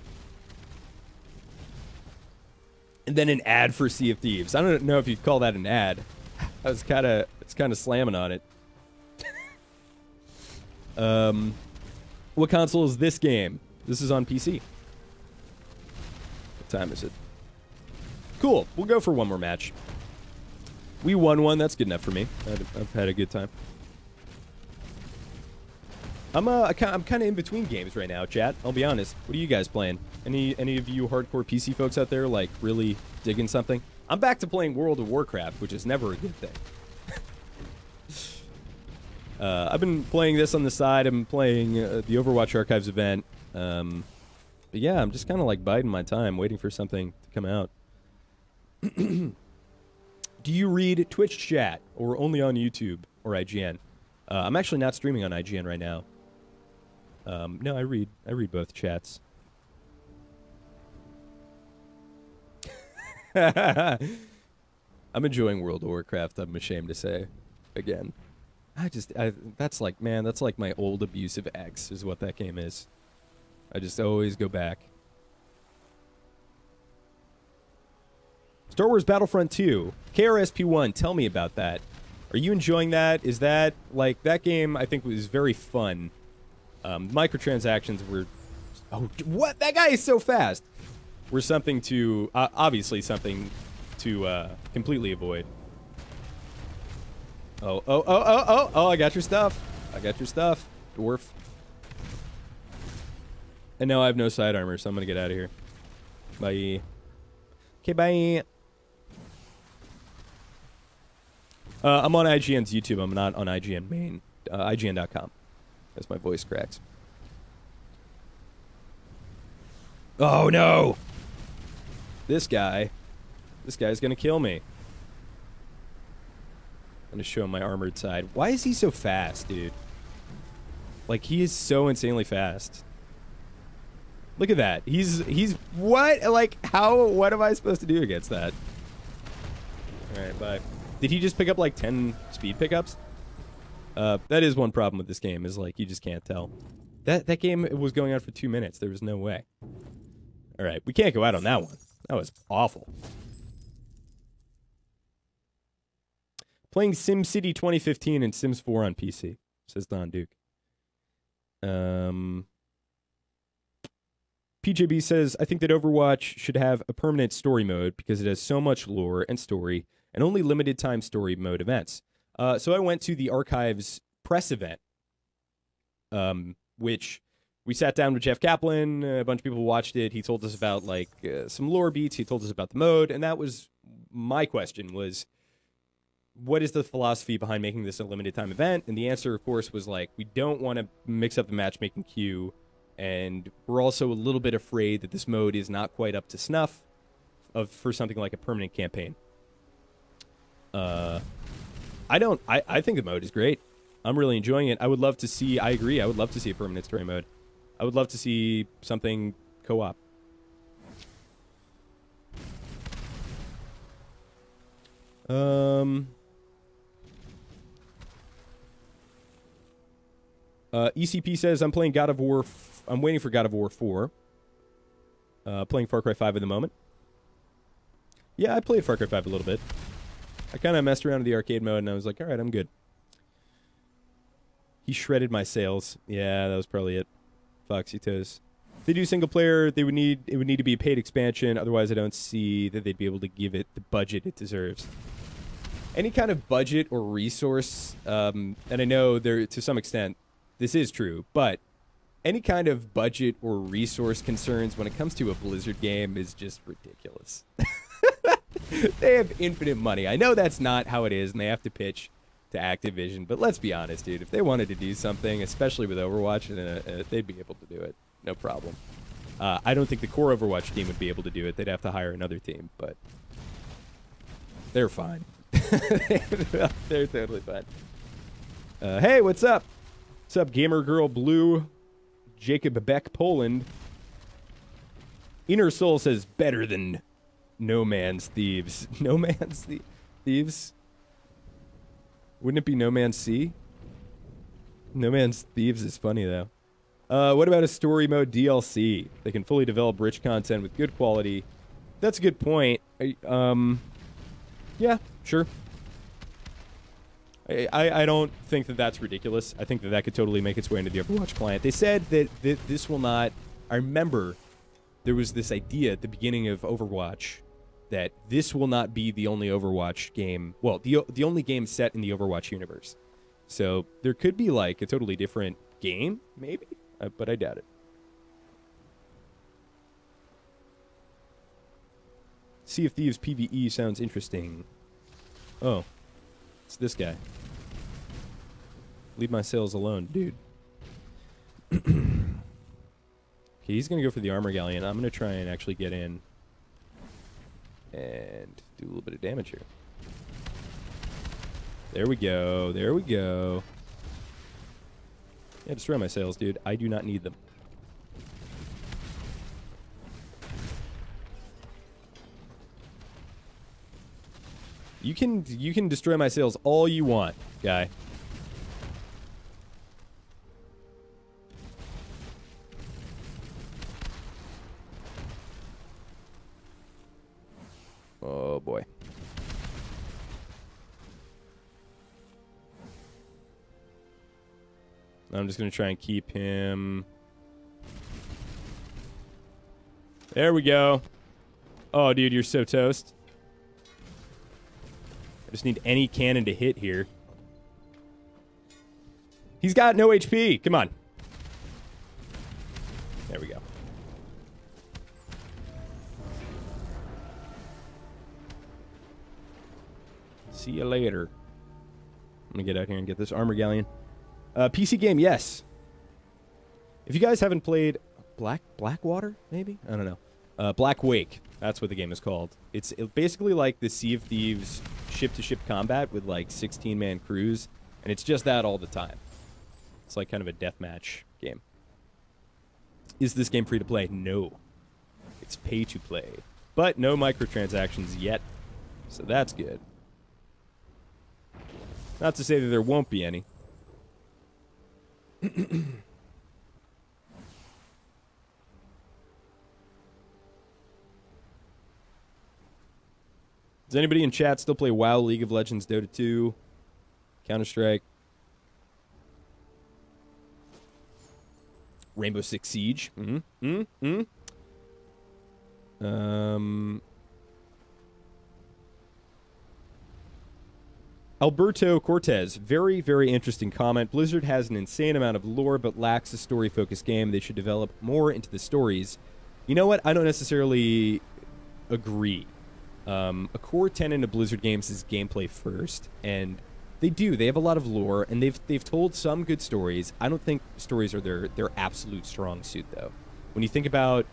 And then an ad for Sea of Thieves. I don't know if you'd call that an ad. It's kind of slamming on it. What console is this game? This is on PC. What time is it? Cool. We'll go for one more match. We won one. That's good enough for me. I've had a good time. I'm kind of in between games right now, chat. I'll be honest. What are you guys playing? Any of you hardcore PC folks out there like really digging something? I'm back to playing World of Warcraft, which is never a good thing. I've been playing this on the side. I've been playing the Overwatch Archives event. But yeah, I'm just kind of like biding my time, waiting for something to come out. Do you read Twitch chat or only on YouTube or IGN? I'm actually not streaming on IGN right now. No, I read both chats. I'm enjoying World of Warcraft, I'm ashamed to say. Again. That's like my old abusive ex is what that game is. I just always go back. Star Wars Battlefront 2, KRSP1, tell me about that. Are you enjoying that? Is that, like, that game I think was very fun. Microtransactions were, oh, what? That guy is so fast. Were something to, obviously something to completely avoid. Oh, I got your stuff. I got your stuff, dwarf. And now I have no side armor, so I'm gonna get out of here. Bye. Okay, bye. I'm on IGN's YouTube. I'm not on IGN main. IGN.com. As my voice cracks. Oh, no! This guy's gonna kill me. I'm gonna show him my armored side. Why is he so fast, dude? Like, he is so insanely fast. Look at that. He's what? Like, what am I supposed to do against that? Alright, bye. Did he just pick up like 10 speed pickups? That is one problem with this game, is like, you just can't tell. That game was going on for 2 minutes. There was no way. Alright, we can't go out on that one. That was awful. Playing SimCity 2015 and Sims 4 on PC, says Don Duke. PJB says, I think that Overwatch should have a permanent story mode because it has so much lore and story and only limited time story mode events. So I went to the Archives press event, which we sat down with Jeff Kaplan. A bunch of people watched it. He told us about like some lore beats. He told us about the mode. And that was my question was, what is the philosophy behind making this a limited time event? And the answer, of course, was like, we don't want to mix up the matchmaking queue. And we're also a little bit afraid that this mode is not quite up to snuff for something like a permanent campaign. I think the mode is great. I'm really enjoying it. I would love to see, I agree, I would love to see a permanent story mode. I would love to see something co-op. ECP says, I'm playing God of War, I'm waiting for God of War 4. Playing Far Cry 5 at the moment. Yeah, I played Far Cry 5 a little bit. I kind of messed around with the arcade mode, and I was like, all right, I'm good. He shredded my sales. Yeah, that was probably it. Foxy Toes. If they do single player, it would need to be a paid expansion. Otherwise, I don't see that they'd be able to give it the budget it deserves. Any kind of budget or resource, and I know there to some extent this is true, but any kind of budget or resource concerns when it comes to a Blizzard game is just ridiculous. They have infinite money. I know that's not how it is, and they have to pitch to Activision, but let's be honest, dude. If they wanted to do something, especially with Overwatch, they'd be able to do it. no problem. I don't think the core Overwatch team would be able to do it. They'd have to hire another team, but they're fine. They're totally fine. Hey, what's up? What's up, Gamer Girl Blue? Jacob Beck, Poland. Inner Soul says better than No Man's Thieves. No Man's Thieves? Wouldn't it be No Man's Sea? No Man's Thieves is funny, though. What about a story mode DLC? They can fully develop rich content with good quality. That's a good point. Yeah, sure. I don't think that that's ridiculous. I think that that could totally make its way into the Overwatch client. They said that this will not... I remember there was this idea at the beginning of Overwatch that this will not be the only Overwatch game... Well, the only game set in the Overwatch universe. So there could be, like, a totally different game, maybe? But I doubt it. Sea of Thieves PvE sounds interesting. Oh. It's this guy. Leave my sails alone, dude. Okay, he's going to go for the armor galleon. I'm going to try and actually get in and do a little bit of damage here. There we go. There we go. Yeah, destroy my sails, dude. I do not need them. You can destroy my sails all you want, guy. Oh boy. I'm just going to try and keep him... There we go. Oh, dude, you're so toast. I just need any cannon to hit here. He's got no HP. Come on. There we go. See you later. I'm going to get out here and get this armor galleon. PC game, yes. If you guys haven't played Blackwater, maybe? I don't know. Black Wake. That's what the game is called. It's basically like the Sea of Thieves ship-to-ship combat with like 16-man crews, and it's just that all the time. It's like kind of a deathmatch game. Is this game free to play? No. It's pay to play. But no microtransactions yet, so that's good. Not to say that there won't be any. Does anybody in chat still play WoW, League of Legends, Dota 2, Counter-Strike, Rainbow Six Siege? Alberto Cortez, very, very interesting comment. Blizzard has an insane amount of lore, but lacks a story-focused game. They should develop more into the stories. You know what? I don't necessarily agree. A core tenet of Blizzard games is gameplay first, and they do. They have a lot of lore, and they've told some good stories. I don't think stories are their absolute strong suit, though. When you think about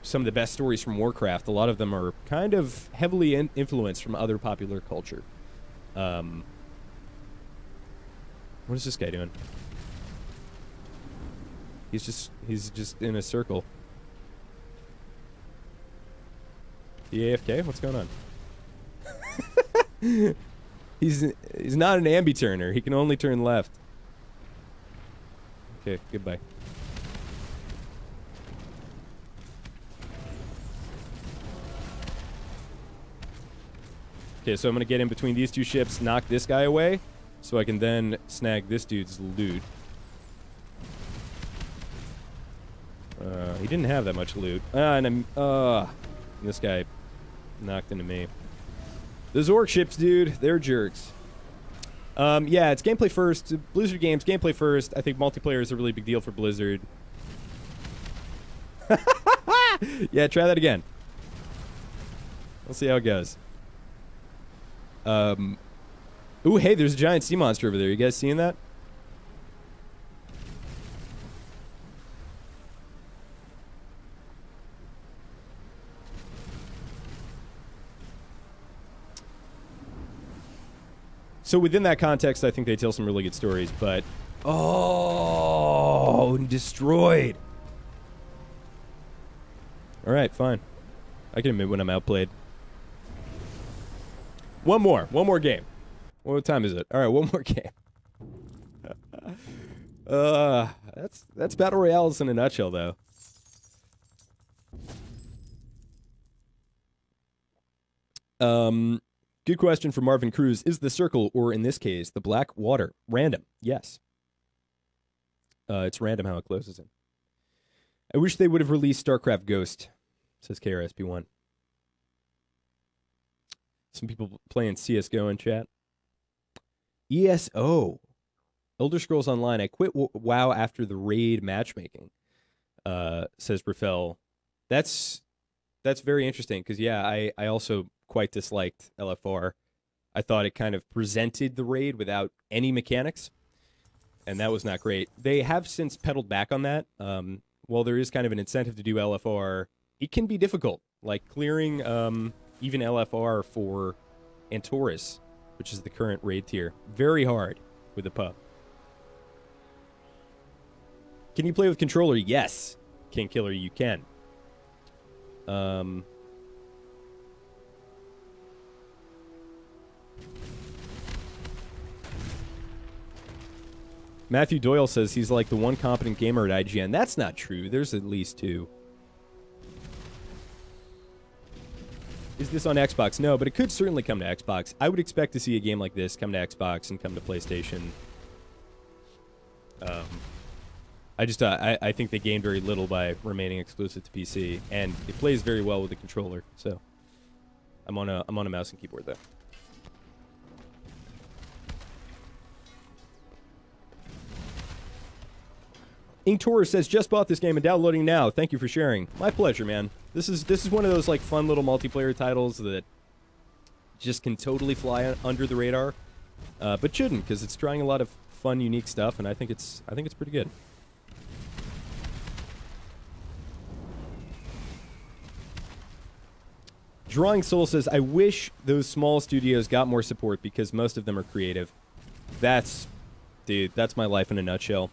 some of the best stories from Warcraft, a lot of them are kind of heavily influenced from other popular culture. What is this guy doing? He's just in a circle. The AFK? What's going on? He's not an ambi-turner. He can only turn left. Okay, goodbye. Okay, so I'm going to get in between these two ships, knock this guy away, so I can then snag this dude's loot. He didn't have that much loot. And this guy knocked into me. The Zork ships, dude, they're jerks. Yeah, it's gameplay first. Blizzard games, gameplay first. I think multiplayer is a really big deal for Blizzard. Yeah, try that again. We'll see how it goes. Ooh, hey, there's a giant sea monster over there. You guys seeing that? So within that context, I think they tell some really good stories, but... Oh, destroyed. All right, fine. I can admit when I'm outplayed. One more game. What time is it? All right, one more game. That's Battle Royales in a nutshell, though. Good question from Marvin Cruz. Is the circle, or in this case, the black water, random? Yes. It's random how it closes in. I wish they would have released StarCraft Ghost, says KRSP1. Some people playing CSGO in chat. ESO. Elder Scrolls Online. I quit WoW after the raid matchmaking, says Rafael. That's very interesting, because, yeah, I also quite disliked LFR. I thought it kind of presented the raid without any mechanics, and that was not great. They have since pedaled back on that. While there is kind of an incentive to do LFR, it can be difficult, like clearing even LFR for Antorus, which is the current raid tier. Very hard with the pub. Can you play with controller? Yes. King Killer, you can. Matthew Doyle says he's like the one competent gamer at IGN. That's not true. There's at least two. Is this on Xbox? No, but it could certainly come to Xbox. I would expect to see a game like this come to Xbox and come to PlayStation. I think they gained very little by remaining exclusive to PC, and it plays very well with the controller. So I'm on a mouse and keyboard though. Inktour says, just bought this game and downloading now. Thank you for sharing. My pleasure, man. This is one of those like fun little multiplayer titles that just can totally fly under the radar, but shouldn't, because it's trying a lot of fun, unique stuff, and I think it's pretty good. Drawing Soul says, I wish those small studios got more support because most of them are creative. Dude, that's my life in a nutshell.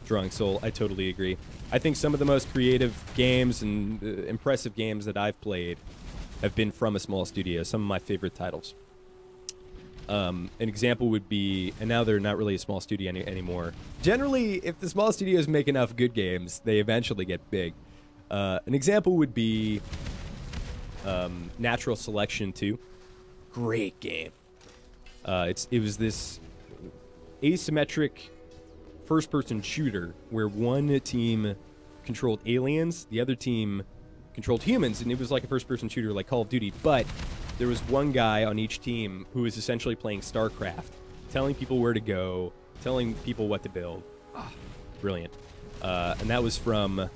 Drawing Soul, I totally agree. I think some of the most creative games and impressive games that I've played have been from a small studio. Some of my favorite titles. An example would be, and now they're not really a small studio anymore. Generally, if the small studios make enough good games, they eventually get big. An example would be Natural Selection 2. Great game. It was this asymmetric first-person shooter where one team controlled aliens, the other team controlled humans, and it was like a first-person shooter like Call of Duty, but there was one guy on each team who was essentially playing StarCraft, telling people where to go, telling people what to build. Brilliant. And that was from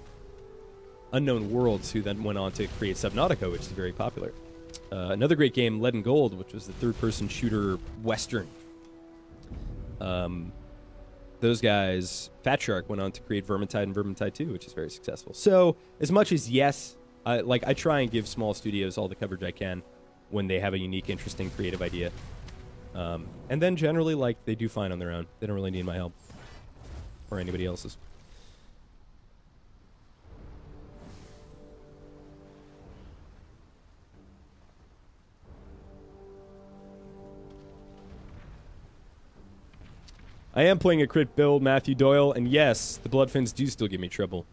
Unknown Worlds, who then went on to create Subnautica, which is very popular. Another great game, Lead and Gold, which was the third-person shooter Western. Those guys, Fat Shark, went on to create Vermintide and Vermintide 2, which is very successful. So, as much as, yes, I try and give small studios all the coverage I can when they have a unique, interesting, creative idea. And then, generally, like, they do fine on their own. They don't really need my help. Or anybody else's. I am playing a crit build, Matthew Doyle, and yes, the Bloodfins do still give me trouble.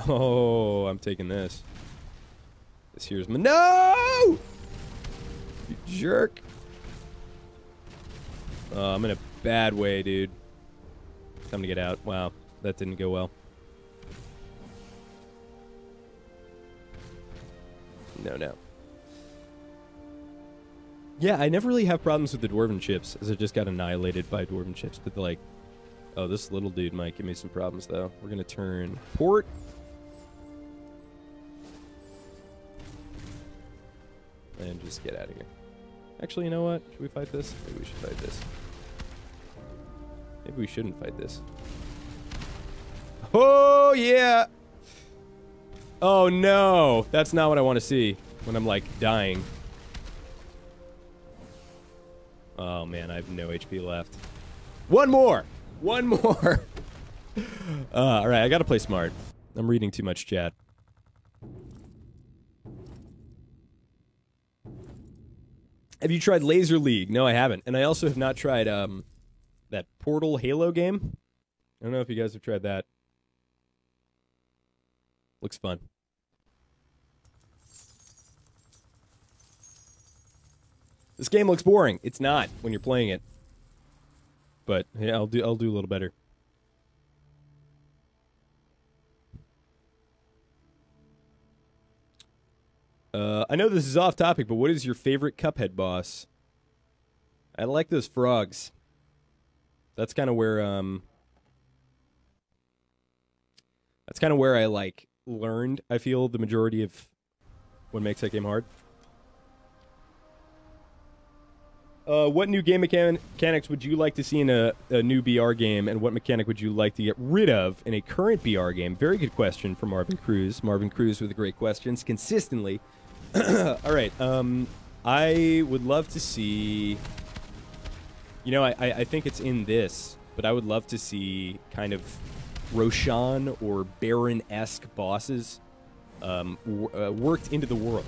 Oh, I'm taking this. This here's my... No! You jerk. I'm in a bad way, dude. Time to get out. Wow, that didn't go well. No. Yeah, I never really have problems with the Dwarven ships, as I just got annihilated by Dwarven ships. But like, oh, this little dude might give me some problems, though. We're going to turn port. And just get out of here. Actually, you know what? Should we fight this? Maybe we should fight this. Maybe we shouldn't fight this. Oh, yeah! Oh, no! That's not what I want to see when I'm, like, dying. Oh, man, I have no HP left. One more! One more! All right, I gotta play smart. I'm reading too much chat. Have you tried Laser League? No, I haven't. And I also have not tried that Portal Halo game. I don't know if you guys have tried that. Looks fun. This game looks boring. It's not when you're playing it. But yeah, I'll do a little better. I know this is off topic, but what is your favorite Cuphead boss? I like those frogs. That's kind of where I like learned, I feel, the majority of what makes that game hard. What new game mechanics would you like to see in a new BR game, and what mechanic would you like to get rid of in a current BR game? Very good question from Marvin Cruz. Marvin Cruz with the great questions consistently. All right. I would love to see... You know, I think it's in this, but I would love to see kind of Roshan or Baron-esque bosses worked into the world.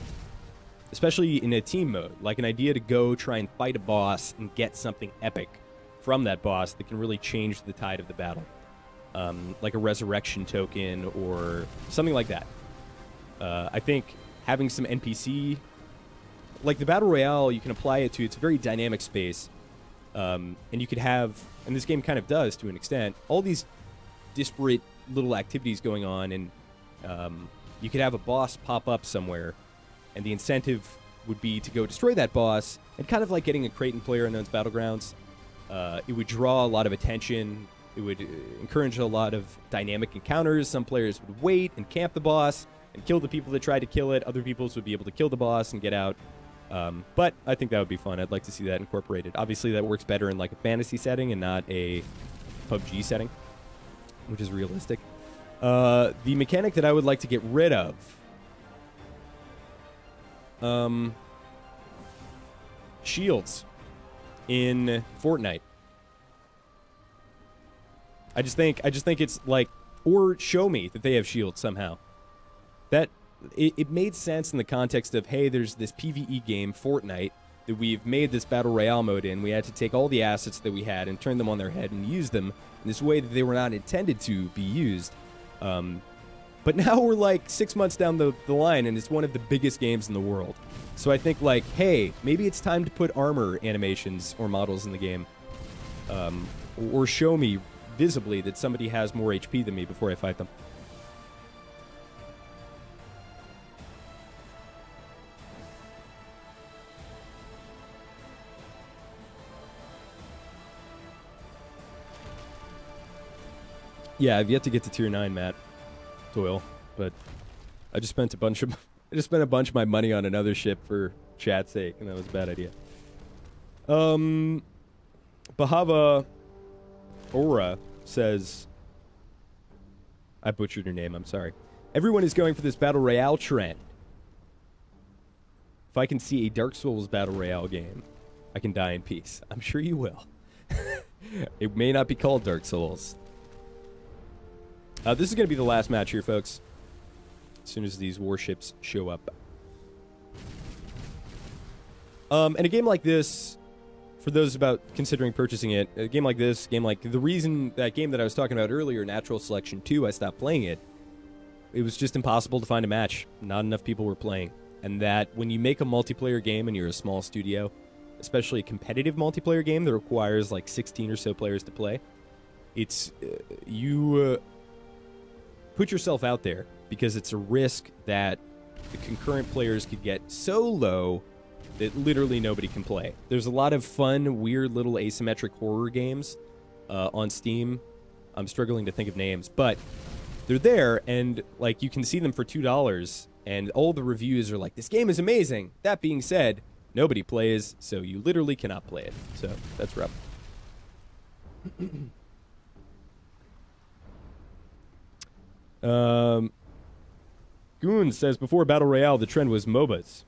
Especially in a team mode. Like an idea to go try and fight a boss and get something epic from that boss that can really change the tide of the battle. Like a resurrection token or something like that. I think having some NPC... Like the Battle Royale, you can apply it to its very dynamic space. And you could have, and this game kind of does to an extent, all these disparate little activities going on, and you could have a boss pop up somewhere, and the incentive would be to go destroy that boss, and kind of like getting a Kraton PlayerUnknown's Battlegrounds. It would draw a lot of attention. It would encourage a lot of dynamic encounters. Some players would wait and camp the boss and kill the people that tried to kill it. Other people would be able to kill the boss and get out. But I think that would be fun. I'd like to see that incorporated. Obviously, that works better in like a fantasy setting and not a PUBG setting, which is realistic. The mechanic that I would like to get rid of... shields in Fortnite. I just think it's like, or show me that they have shields somehow. That it made sense in the context of, hey, there's this PvE game, Fortnite, that we've made this Battle Royale mode in. We had to take all the assets that we had and turn them on their head and use them in this way that they were not intended to be used. But now we're like 6 months down the line, and it's one of the biggest games in the world. So I think, like, hey, maybe it's time to put armor animations or models in the game. Or show me visibly that somebody has more HP than me before I fight them. Yeah, I've yet to get to tier 9, Matt Doyle, but I just spent a bunch of my money on another ship for chat's sake, and that was a bad idea. Bahava Ora says, I butchered her name, I'm sorry. Everyone is going for this Battle Royale trend. If I can see a Dark Souls Battle Royale game, I can die in peace. I'm sure you will. It may not be called Dark Souls. This is going to be the last match here, folks. As soon as these warships show up. And a game like this, for those about considering purchasing it, a game like this, the reason that game that I was talking about earlier, Natural Selection 2, I stopped playing it. It was just impossible to find a match. Not enough people were playing. And that when you make a multiplayer game and you're a small studio, especially a competitive multiplayer game that requires like 16 or so players to play, it's you put yourself out there because it's a risk that the concurrent players could get so low that literally nobody can play. There's a lot of fun, weird little asymmetric horror games on Steam. I'm struggling to think of names, but they're there, and like you can see them for $2, and all the reviews are like, this game is amazing. That being said, nobody plays, so you literally cannot play it. So that's rough. Goon says, before Battle Royale, the trend was MOBAs.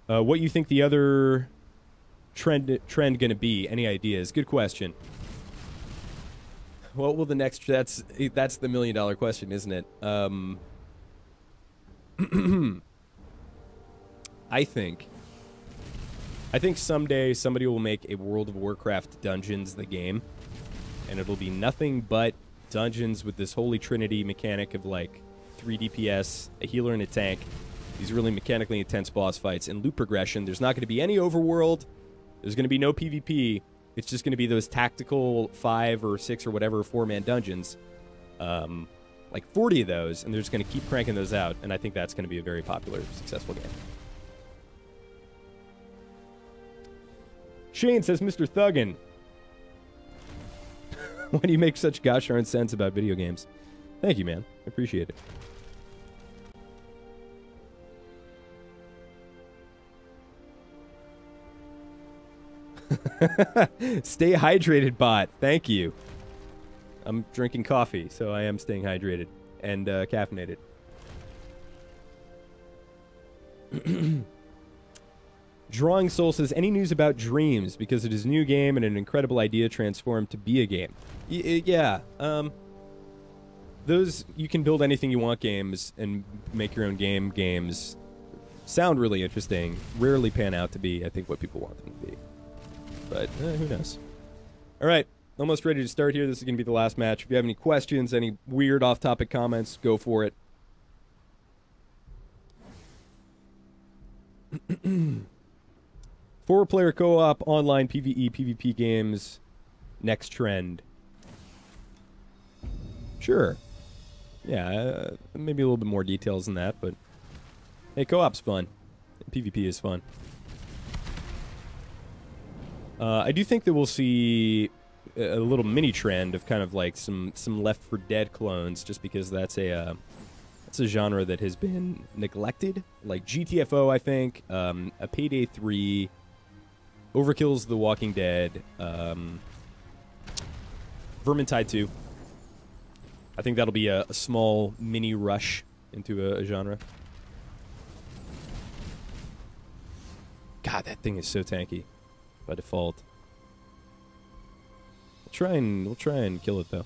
What you think the other trend going to be? Any ideas? Good question. What will the next... That's the million-dollar question, isn't it? I think someday somebody will make a World of Warcraft Dungeons the game, and it'll be nothing but dungeons with this holy trinity mechanic of like 3 DPS, a healer, and a tank. These really mechanically intense boss fights and loot progression. There's not going to be any overworld. There's going to be no PvP. It's just going to be those tactical 5 or 6 or whatever 4-man dungeons. Like 40 of those, and they're just going to keep cranking those out, and I think that's going to be a very popular, successful game. Shane says, Mr. Thuggin, why do you make such gosh darn sense about video games? Thank you, man. I appreciate it. Stay hydrated, bot. Thank you. I'm drinking coffee, so I am staying hydrated and caffeinated. Drawing Soul says, any news about Dreams? Because it is a new game and an incredible idea transformed to be a game. Yeah. Those, you can build anything you want games and make your own games sound really interesting. Rarely pan out to be, I think, what people want them to be. But who knows? All right. Almost ready to start here. This is going to be the last match. If you have any questions, any weird off-topic comments, go for it. 4-player co-op, online PvE, PvP games, next trend. Sure. Yeah, maybe a little bit more details than that, but hey, co-op's fun. PvP is fun. I do think that we'll see a little mini trend of kind of like some Left 4 Dead clones, just because that's a genre that has been neglected. Like GTFO, I think, a Payday 3, Overkill's The Walking Dead, Vermintide 2. I think that'll be a small mini rush into a genre. God, that thing is so tanky by default. We'll try and kill it though.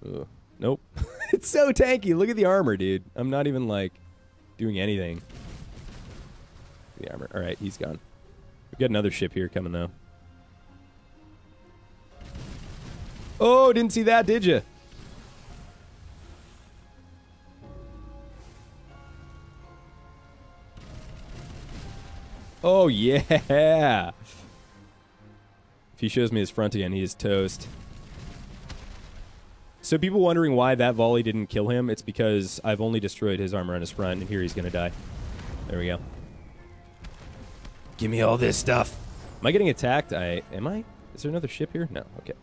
Ugh. Nope. It's so tanky. Look at the armor, dude. I'm not even like doing anything. The armor. All right, he's gone. We've got another ship here coming though. Oh, didn't see that, did you? Oh, yeah. If he shows me his front again, he is toast. So people wondering why that volley didn't kill him, it's because I've only destroyed his armor on his front, and here he's going to die. There we go. Give me all this stuff. Am I getting attacked? Am I? Is there another ship here? No. Okay.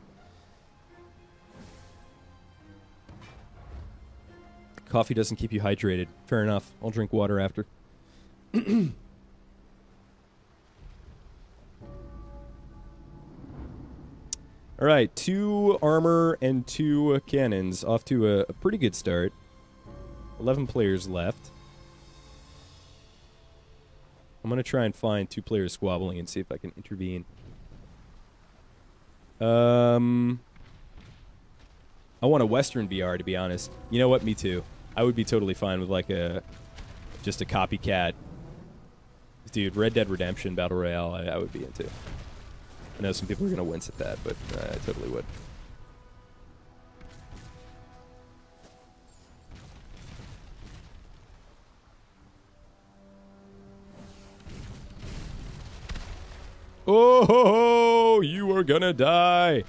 Coffee doesn't keep you hydrated. Fair enough. I'll drink water after. All right, 2 armor and 2 cannons. Off to a pretty good start. 11 players left. I'm going to try and find 2 players squabbling and see if I can intervene. I want a Western VR, to be honest. You know what? Me too. I would be totally fine with like just a copycat. Dude, Red Dead Redemption Battle Royale, I would be into. I know some people are going to wince at that, but I totally would. Oh, you are gonna die.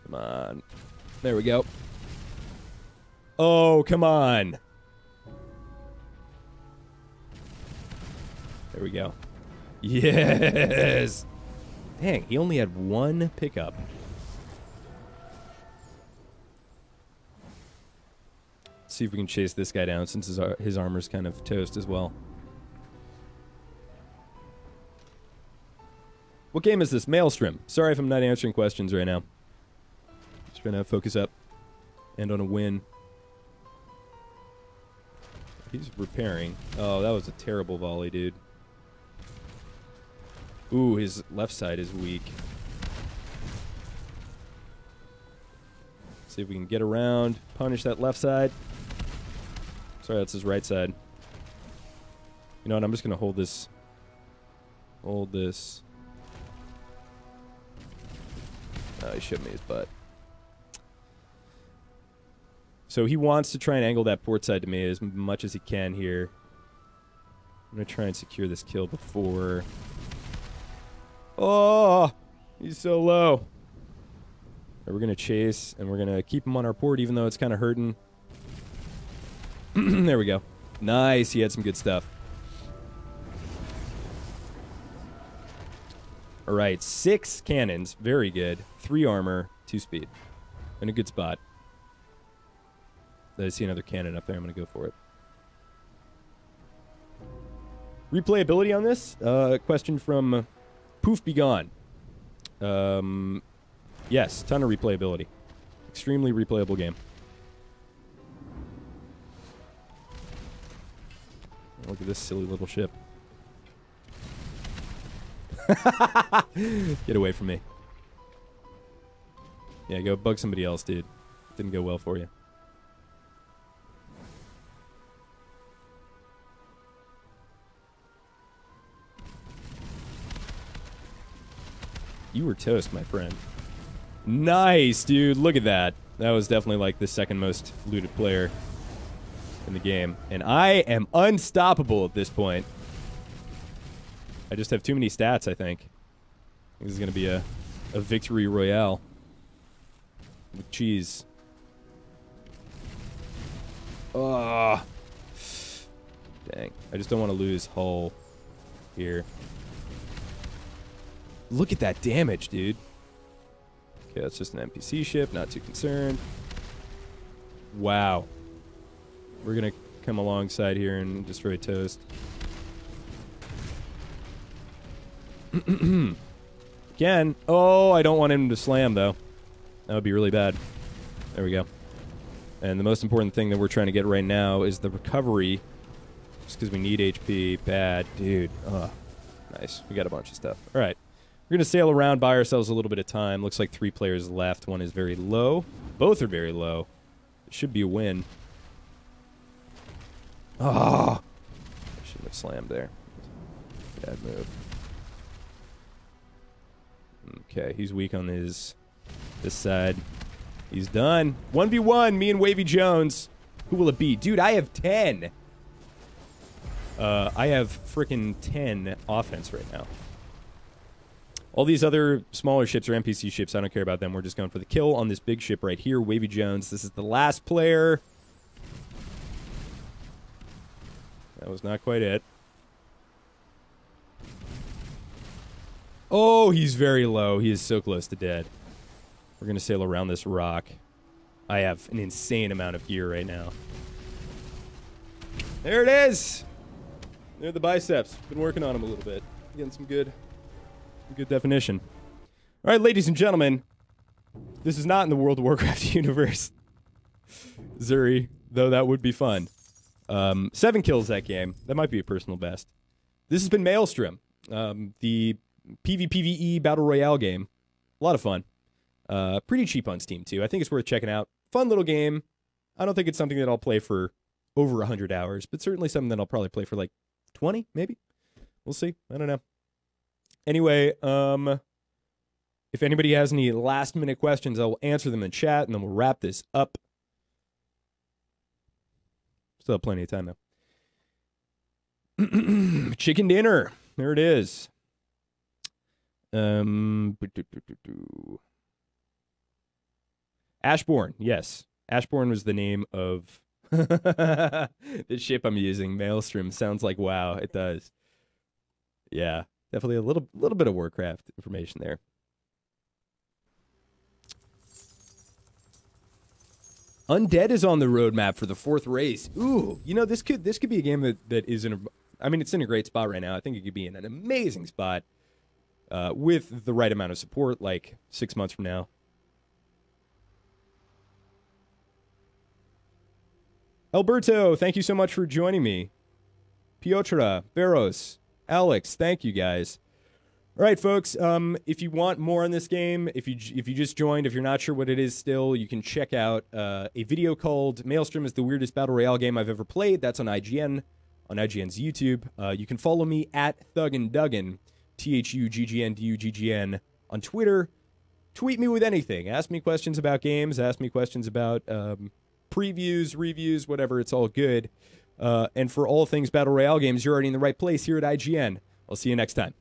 Come on. There we go. Oh, come on. There we go. Yes! Dang, he only had 1 pickup. Let's see if we can chase this guy down since his armor's kind of toast as well. What game is this? Maelstrom. Sorry if I'm not answering questions right now. Just trying to focus up. And on a win. He's repairing. Oh, that was a terrible volley, dude. Ooh, his left side is weak. See if we can get around, punish that left side. Sorry, that's his right side. You know what? I'm just gonna hold this. Hold this. Oh, he showed me his butt. So he wants to try and angle that port side to me as much as he can here. I'm gonna try and secure this kill before. Oh, he's so low. We're going to chase, and we're going to keep him on our port, even though it's kind of hurting. There we go. Nice. He had some good stuff. All right. 6 cannons. Very good. 3 armor, 2 speed. In a good spot. I see another cannon up there. I'm going to go for it. Replayability on this? Question from Poof Be Gone. Yes, ton of replayability. Extremely replayable game. Look at this silly little ship. Get away from me. Yeah, go bug somebody else, dude. Didn't go well for you. You were toast, my friend. Nice, dude. Look at that. That was definitely like the second most looted player in the game. And I am unstoppable at this point. I just have too many stats, I think. This is going to be a victory royale. With cheese. Oh. Dang. I just don't want to lose hull here. Look at that damage, dude. Okay, that's just an NPC ship. Not too concerned. Wow. We're going to come alongside here and destroy toast. Again. Oh, I don't want him to slam, though. That would be really bad. There we go. And the most important thing that we're trying to get right now is the recovery. Just because we need HP. Bad. Dude. Ugh. Nice. We got a bunch of stuff. All right. We're going to sail around, buy ourselves a little bit of time. Looks like 3 players left. One is very low. Both are very low. It should be a win. Oh! I shouldn't have slammed there. Bad move. Okay, he's weak on this side. He's done. 1v1, me and Wavy Jones. Who will it be? Dude, I have 10. I have freaking 10 offense right now. All these other smaller ships are NPC ships. I don't care about them. We're just going for the kill on this big ship right here. Wavy Jones. This is the last player. That was not quite it. Oh, he's very low. He is so close to dead. We're going to sail around this rock. I have an insane amount of gear right now. There it is. There are the biceps. Been working on them a little bit. Getting some good definition. All right, ladies and gentlemen, this is not in the World of Warcraft universe. Zuri, though that would be fun. 7 kills that game. That might be a personal best. This has been Maelstrom, the PvPvE Battle Royale game. A lot of fun. Pretty cheap on Steam, too. I think it's worth checking out. Fun little game. I don't think it's something that I'll play for over 100 hours, but certainly something that I'll probably play for like 20, maybe? We'll see. I don't know. Anyway, if anybody has any last-minute questions, I will answer them in chat, and then we'll wrap this up. Still have plenty of time, though. Chicken dinner. There it is. Ashbourne, yes. Ashbourne was the name of the ship I'm using. Maelstrom sounds like WoW. It does. Yeah. Definitely a little bit of Warcraft information there. Undead is on the roadmap for the 4th race. Ooh, you know, this could be a game that is in a, I mean, it's in a great spot right now. I think it could be in an amazing spot with the right amount of support, like 6 months from now. Alberto, thank you so much for joining me. Piotra, Veros, Alex, thank you guys. All right, folks, if you want more on this game, if you just joined, if you're not sure what it is still, you can check out a video called Maelstrom is the weirdest Battle Royale game I've ever played. That's on IGN, on IGN's YouTube. You can follow me at Thuggin', THUGGNDUGGN on Twitter. Tweet me with anything. Ask me questions about games. Ask me questions about previews, reviews, whatever. It's all good. And for all things Battle Royale games, you're already in the right place here at IGN. I'll see you next time.